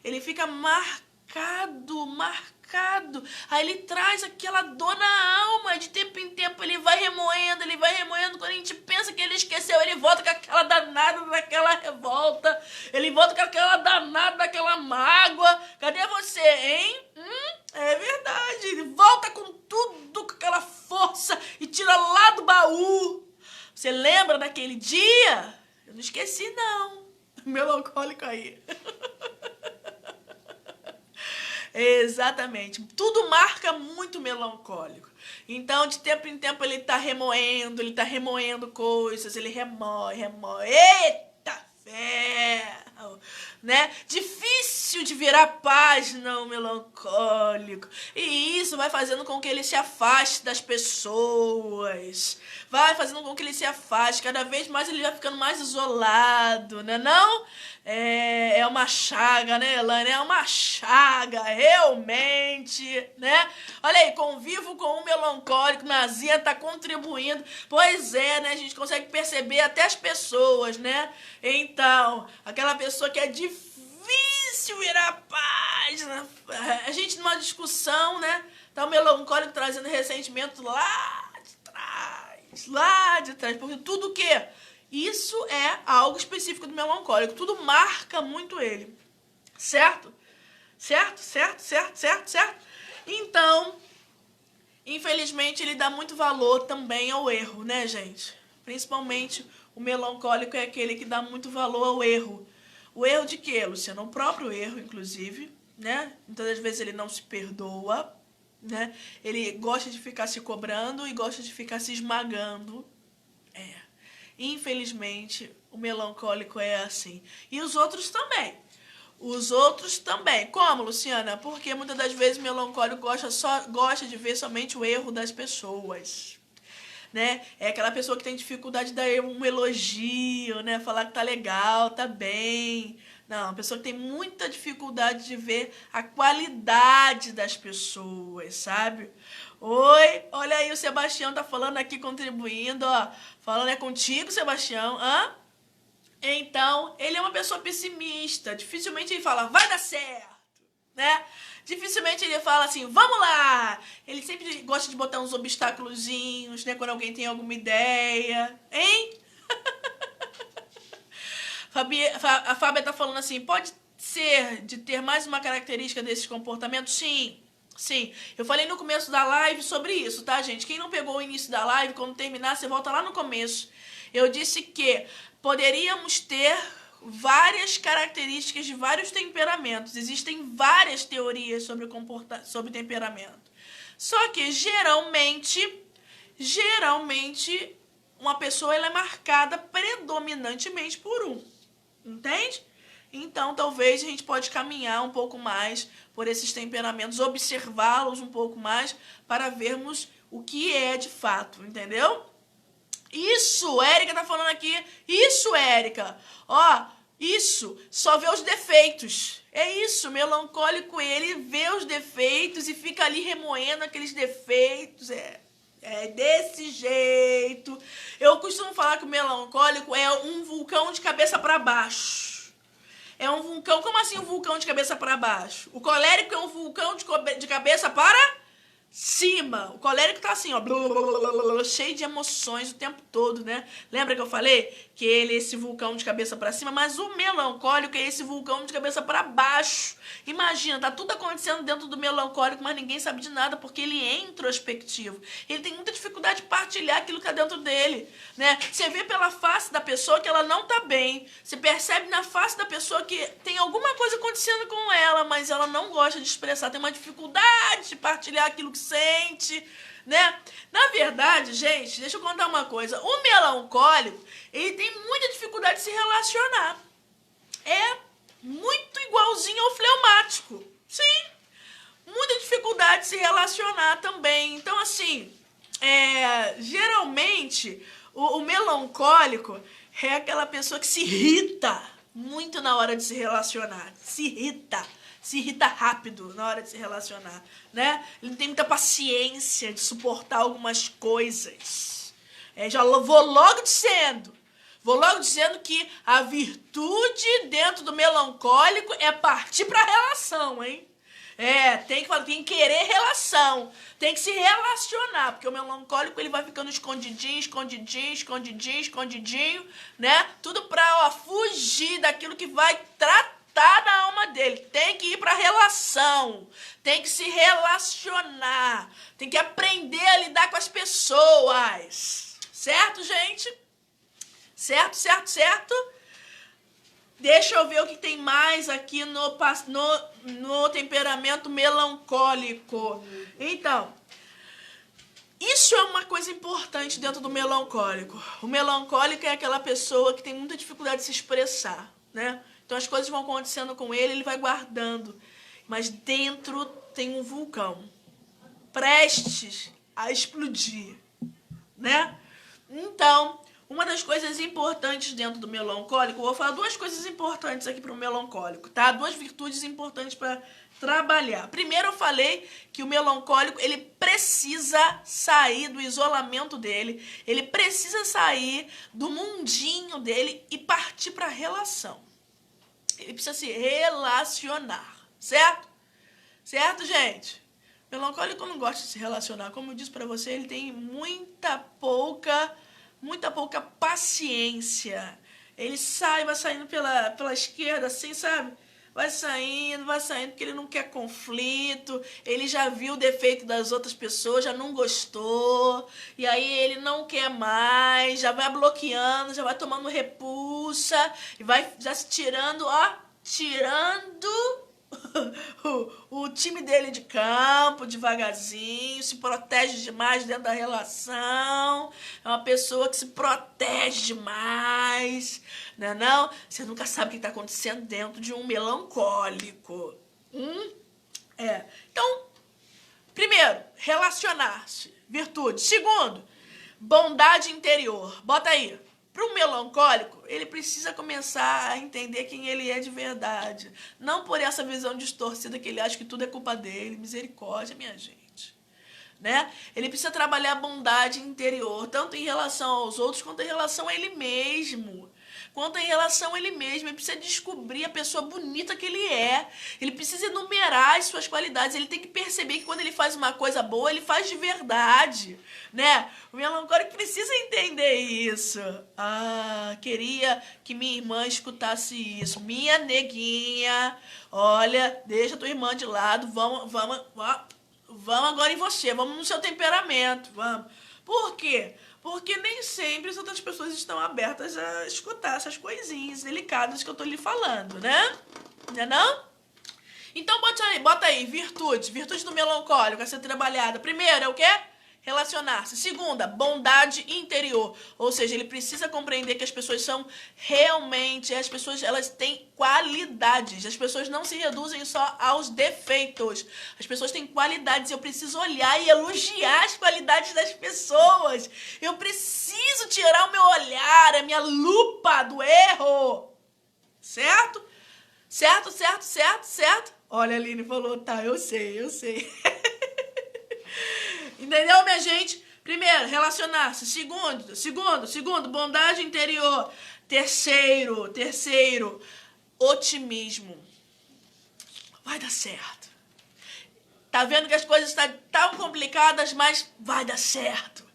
Ele fica marcado. Aí ele traz aquela dor na alma. De tempo em tempo ele vai remoendo. Quando a gente pensa que ele esqueceu, ele volta com aquela danada daquela revolta. Ele volta com aquela danada daquela mágoa. Cadê você, hein? É verdade. Ele volta com tudo, com aquela força e tira lá do baú. Você lembra daquele dia? Eu não esqueci, não. Melancólico aí. Exatamente. Tudo marca muito melancólico. Então, de tempo em tempo, ele tá remoendo coisas, ele remói. Eita ferro! Né? Difícil de virar página o melancólico. E isso vai fazendo com que ele se afaste das pessoas. Vai fazendo com que ele se afaste. Cada vez mais ele vai ficando mais isolado, né? Não? É É uma chaga, né, Elaine? É uma chaga, realmente, né? Olha aí, convivo com um melancólico, Nazinha tá contribuindo. Pois é, né? A gente consegue perceber até as pessoas, né? Então, aquela pessoa que é difícil virar a página. A gente numa discussão, né? Tá o melancólico trazendo ressentimento lá de trás. Porque tudo o quê? Isso é algo específico do melancólico. Tudo marca muito ele. Certo? Certo? Então, infelizmente, ele dá muito valor também ao erro, né, gente? Principalmente o melancólico é aquele que dá muito valor ao erro. O erro de quê, Luciana? O próprio erro, inclusive, né? Muitas das vezes ele não se perdoa, né? Ele gosta de ficar se cobrando e gosta de ficar se esmagando. Infelizmente, o melancólico é assim. E os outros também. Os outros também. Como, Luciana? Porque muitas das vezes o melancólico gosta de ver somente o erro das pessoas. Né? É aquela pessoa que tem dificuldade de dar um elogio, né? Falar que tá legal, tá bem. Não, a pessoa que tem muita dificuldade de ver a qualidade das pessoas, sabe? Oi, olha aí, o Sebastião tá falando aqui, contribuindo, ó. Falando é contigo, Sebastião, hã? Então, ele é uma pessoa pessimista. Dificilmente ele fala, vai dar certo, né? Dificilmente ele fala assim, vamos lá. Ele sempre gosta de botar uns obstáculozinhos, né? Quando alguém tem alguma ideia, hein? A Fábia tá falando assim, pode ser de ter mais uma característica desses comportamentos? Sim. Sim, eu falei no começo da live sobre isso, tá, gente? Quem não pegou o início da live, quando terminar, você volta lá no começo. Eu disse que poderíamos ter várias características de vários temperamentos. Existem várias teorias sobre temperamento. Só que, geralmente, uma pessoa ela é marcada predominantemente por um. Entende? Então, talvez a gente pode caminhar um pouco mais por esses temperamentos, observá-los um pouco mais para vermos o que é de fato, entendeu? Isso, Érica tá falando aqui. Isso, Érica. Ó, isso, só vê os defeitos. É isso, melancólico, ele vê os defeitos e fica ali remoendo aqueles defeitos, É desse jeito. Eu costumo falar que o melancólico é um vulcão de cabeça para baixo. É um vulcão, como assim um vulcão de cabeça para baixo? O colérico é um vulcão de cabeça para cima. O colérico tá assim, ó, cheio de emoções o tempo todo, né? Lembra que eu falei que ele é esse vulcão de cabeça para cima, mas o melancólico é esse vulcão de cabeça para baixo. Imagina, tá tudo acontecendo dentro do melancólico, mas ninguém sabe de nada porque ele é introspectivo. Ele tem muita dificuldade de partilhar aquilo que tá dentro dele, né? Você vê pela face da pessoa que ela não tá bem. Você percebe na face da pessoa que tem alguma coisa acontecendo com ela, mas ela não gosta de expressar, tem uma dificuldade de partilhar aquilo que sente, né? Na verdade, gente, deixa eu contar uma coisa. O melancólico, ele tem muita dificuldade de se relacionar. É muito igualzinho ao fleumático. Sim, muita dificuldade de se relacionar também. Então, assim, geralmente, o melancólico é aquela pessoa que se irrita muito na hora de se relacionar. Se irrita rápido na hora de se relacionar, né? Ele não tem muita paciência de suportar algumas coisas. Já vou logo dizendo que a virtude dentro do melancólico é partir pra relação, hein? Tem que querer relação, tem que se relacionar, porque o melancólico ele vai ficando escondidinho, né? Tudo pra fugir daquilo que vai tratar na alma dele. Tem que ir pra relação, tem que se relacionar, tem que aprender a lidar com as pessoas. Certo, gente? Certo? Deixa eu ver o que tem mais aqui no temperamento melancólico. Então, isso é uma coisa importante dentro do melancólico. O melancólico é aquela pessoa que tem muita dificuldade de se expressar, né? Então as coisas vão acontecendo com ele vai guardando. Mas dentro tem um vulcão prestes a explodir, né? Então, Uma das coisas importantes dentro do melancólico, eu vou falar duas coisas importantes aqui para o melancólico, tá? Duas virtudes importantes para trabalhar. Primeiro, eu falei que o melancólico, ele precisa sair do isolamento dele, ele precisa sair do mundinho dele e partir para a relação. Ele precisa se relacionar, certo? Certo, gente? O melancólico não gosta de se relacionar. Como eu disse para você, ele tem muita pouca paciência. Ele vai saindo pela esquerda, assim, sabe? Vai saindo, porque ele não quer conflito, ele já viu o defeito das outras pessoas, já não gostou, e aí ele não quer mais, já vai bloqueando, já vai tomando repulsa, e vai já se tirando o time dele de campo, devagarzinho, se protege demais dentro da relação, é uma pessoa que se protege demais, não? Você nunca sabe o que está acontecendo dentro de um melancólico. Então, primeiro, relacionar-se, virtude. Segundo, bondade interior. Bota aí. Para um melancólico, ele precisa começar a entender quem ele é de verdade. Não por essa visão distorcida que ele acha que tudo é culpa dele. Misericórdia, minha gente. Né? Ele precisa trabalhar a bondade interior, tanto em relação aos outros, quanto em relação a ele mesmo. Ele precisa descobrir a pessoa bonita que ele é. Ele precisa enumerar as suas qualidades. Ele tem que perceber que quando ele faz uma coisa boa, ele faz de verdade, né? O melancólico precisa entender isso. Queria que minha irmã escutasse isso. Minha neguinha, olha, deixa tua irmã de lado, vamos agora em você, vamos no seu temperamento, vamos. Por quê? Porque nem sempre as outras pessoas estão abertas a escutar essas coisinhas delicadas que eu tô lhe falando, né? Não? Então bota aí, virtude do melancólico a ser trabalhada. Primeiro é o quê? Relacionar-se. Segunda, bondade interior. Ou seja, ele precisa compreender que as pessoas são realmente, elas têm qualidades. As pessoas não se reduzem só aos defeitos. As pessoas têm qualidades. Eu preciso olhar e elogiar as qualidades das pessoas. Eu preciso tirar o meu olhar, a minha lupa do erro. Certo? Certo? Olha, a Aline falou, tá, eu sei. Entendeu, minha gente? Primeiro, relacionar-se. Segundo, bondade interior. Terceiro, otimismo. Vai dar certo. Tá vendo que as coisas estão tão complicadas, mas vai dar certo.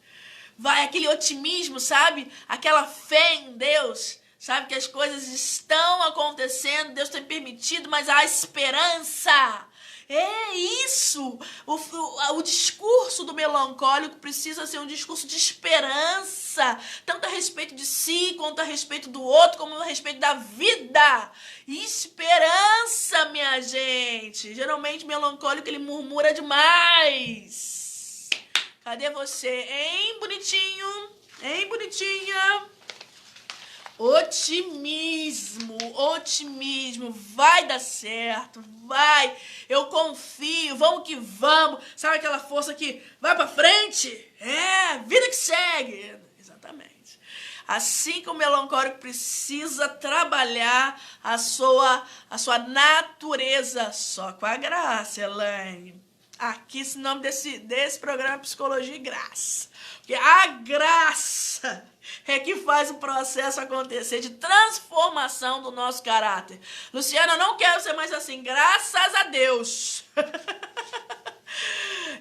Vai, aquele otimismo, sabe? Aquela fé em Deus. Sabe que as coisas estão acontecendo, Deus tem permitido, mas há esperança. É isso! O discurso do melancólico precisa ser um discurso de esperança, tanto a respeito de si, quanto a respeito do outro, como a respeito da vida. Esperança, minha gente! Geralmente, o melancólico, ele murmura demais. Cadê você? Hein, bonitinho? Hein, bonitinha? Otimismo, vai dar certo, vai, eu confio, vamos que vamos, sabe aquela força que vai pra frente? Vida que segue, exatamente. Assim que o melancólico precisa trabalhar a sua natureza, só com a graça, Elaine. Aqui, esse nome desse programa é Psicologia e Graça. Porque a graça é que faz o processo acontecer de transformação do nosso caráter. Luciana, eu não quero ser mais assim, graças a Deus.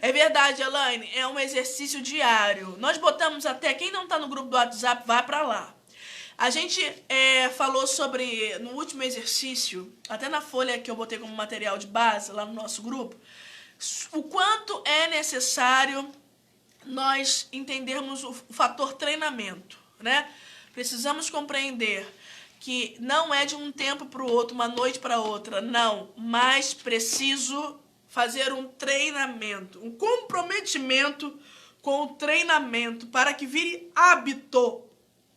É verdade, Elaine, é um exercício diário. Nós botamos até, quem não está no grupo do WhatsApp, vai para lá. A gente falou sobre, no último exercício, até na folha que eu botei como material de base, lá no nosso grupo, o quanto é necessário nós entendermos o fator treinamento, né? Precisamos compreender que não é de um tempo para o outro, uma noite para outra, não, mas preciso fazer um treinamento, um comprometimento com o treinamento para que vire hábito.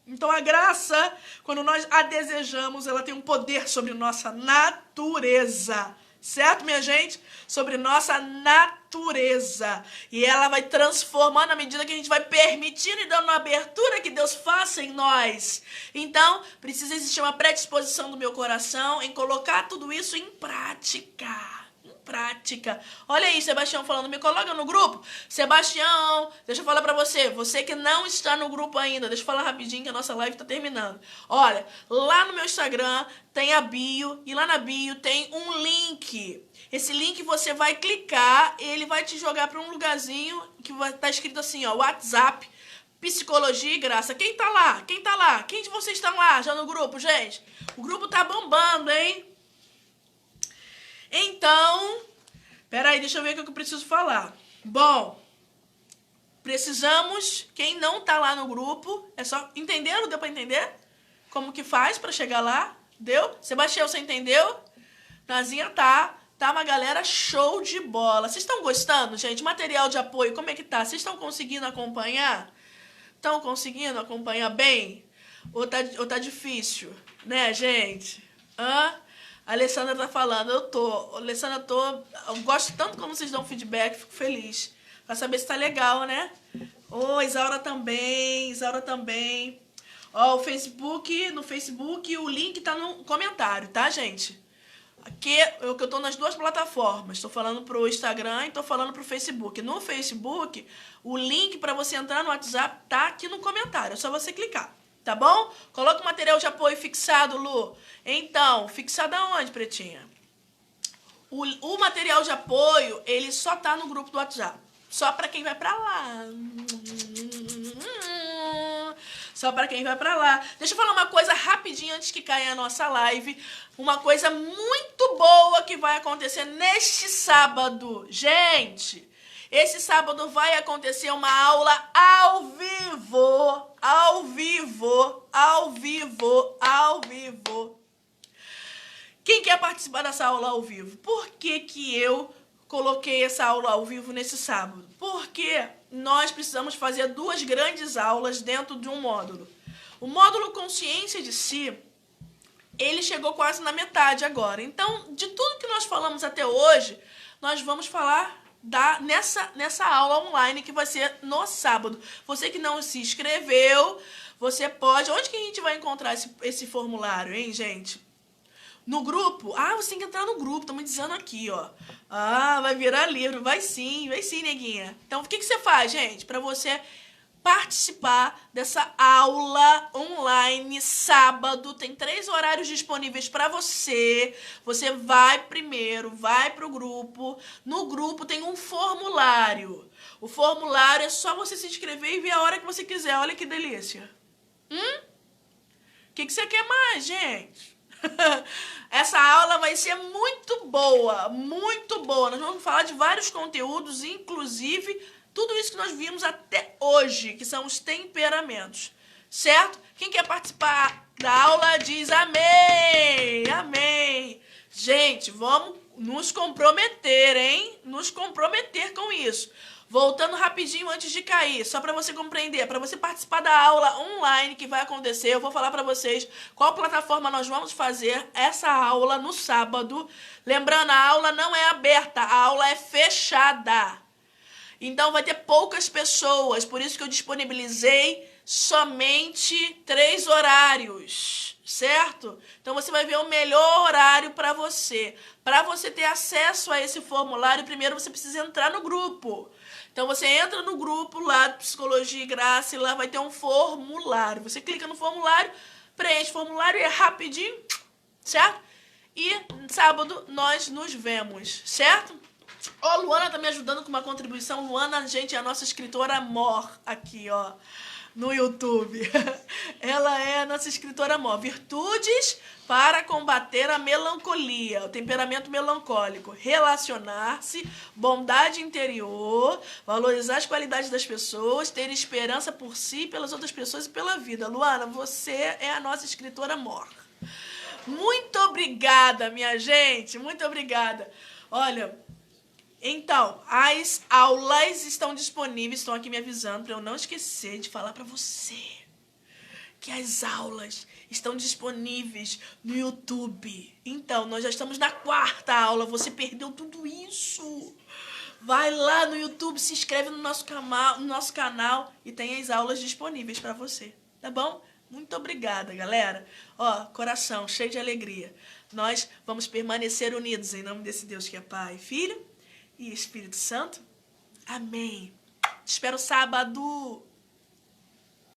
Então a graça, quando nós a desejamos, ela tem um poder sobre nossa natureza. certo, minha gente? Sobre nossa natureza. E ela vai transformando à medida que a gente vai permitindo e dando uma abertura que Deus faça em nós. Então, precisa existir uma predisposição do meu coração em colocar tudo isso em prática. Prática. Olha aí, Sebastião falando, me coloca no grupo. Sebastião, deixa eu falar pra você que não está no grupo ainda, deixa eu falar rapidinho que a nossa live tá terminando. Olha, lá no meu Instagram tem a bio, e lá na bio tem um link. Esse link você vai clicar, ele vai te jogar pra um lugarzinho que vai estar escrito assim, ó, WhatsApp, Psicologia e Graça. Quem tá lá? Quem tá lá? Quem de vocês estão lá já no grupo, gente? O grupo tá bombando, hein? Então, peraí, deixa eu ver o que eu preciso falar. Bom, precisamos, quem não tá lá no grupo, é só, entenderam? Deu pra entender? Como que faz pra chegar lá? Deu? Sebastião, você entendeu? Nazinha tá uma galera show de bola. Vocês estão gostando, gente? Material de apoio, como é que tá? Vocês estão conseguindo acompanhar? Estão conseguindo acompanhar bem? Ou tá difícil? Né, gente? A Alessandra tá falando, Alessandra, eu gosto tanto quando vocês dão feedback, fico feliz. Pra saber se tá legal, né? Isaura também. Ó, no Facebook, o link tá no comentário, tá, gente? Aqui, eu tô nas duas plataformas. Tô falando pro Instagram e tô falando pro Facebook. No Facebook, o link pra você entrar no WhatsApp tá aqui no comentário. É só você clicar. Tá bom? Coloca o material de apoio fixado, Lu. Então, fixado aonde, Pretinha? O material de apoio, ele só tá no grupo do WhatsApp. Só pra quem vai pra lá. Só pra quem vai pra lá. Deixa eu falar uma coisa rapidinho antes que caia a nossa live. Uma coisa muito boa que vai acontecer neste sábado. Gente, esse sábado vai acontecer uma aula ao vivo. Quem quer participar dessa aula ao vivo? Por que eu coloquei essa aula ao vivo nesse sábado? Porque nós precisamos fazer 2 grandes aulas dentro de um módulo. O módulo Consciência de Si, ele chegou quase na metade agora. Então, de tudo que nós falamos até hoje, nós vamos falar nessa aula online que vai ser no sábado. Você que não se inscreveu, você pode... Onde que a gente vai encontrar esse formulário, hein, gente? No grupo? Você tem que entrar no grupo, estão me dizendo aqui, ó. Vai virar livro. Vai sim, neguinha. Então, o que você faz, gente? Para você participar dessa aula online sábado, tem 3 horários disponíveis para você. Você vai pro grupo. No grupo tem um formulário. O formulário é só você se inscrever e ver a hora que você quiser. Olha que delícia. O que você quer mais, gente? Essa aula vai ser muito boa, muito boa. Nós vamos falar de vários conteúdos, inclusive tudo isso que nós vimos até hoje, que são os temperamentos, certo? Quem quer participar da aula diz amém, amém. Gente, vamos nos comprometer, hein? Nos comprometer com isso. Voltando rapidinho antes de cair, só para você compreender, para você participar da aula online que vai acontecer, eu vou falar para vocês qual plataforma nós vamos fazer essa aula no sábado. Lembrando, a aula não é aberta, a aula é fechada. Então vai ter poucas pessoas, por isso que eu disponibilizei somente 3 horários, certo? Então você vai ver o melhor horário para você. Para você ter acesso a esse formulário, primeiro você precisa entrar no grupo. Então você entra no grupo lá de Psicologia e Graça e lá vai ter um formulário. Você clica no formulário, preenche o formulário e é rapidinho, certo? E sábado nós nos vemos, certo? Ó, Luana tá me ajudando com uma contribuição. Luana, gente, é a nossa escritora amor aqui, ó, no YouTube. Ela é a nossa escritora amor. Virtudes para combater a melancolia, o temperamento melancólico. Relacionar-se, bondade interior, valorizar as qualidades das pessoas, ter esperança por si, pelas outras pessoas e pela vida. Luana, você é a nossa escritora amor. Muito obrigada, minha gente. Muito obrigada. Olha... Então, as aulas estão disponíveis, estão aqui me avisando para eu não esquecer de falar para você que as aulas estão disponíveis no YouTube. Então, nós já estamos na 4ª aula. Você perdeu tudo isso? Vai lá no YouTube, se inscreve no nosso canal e tem as aulas disponíveis para você, tá bom? Muito obrigada, galera. Ó, coração cheio de alegria. Nós vamos permanecer unidos em nome desse Deus que é Pai, Filho e Espírito Santo. Amém. Te espero sábado.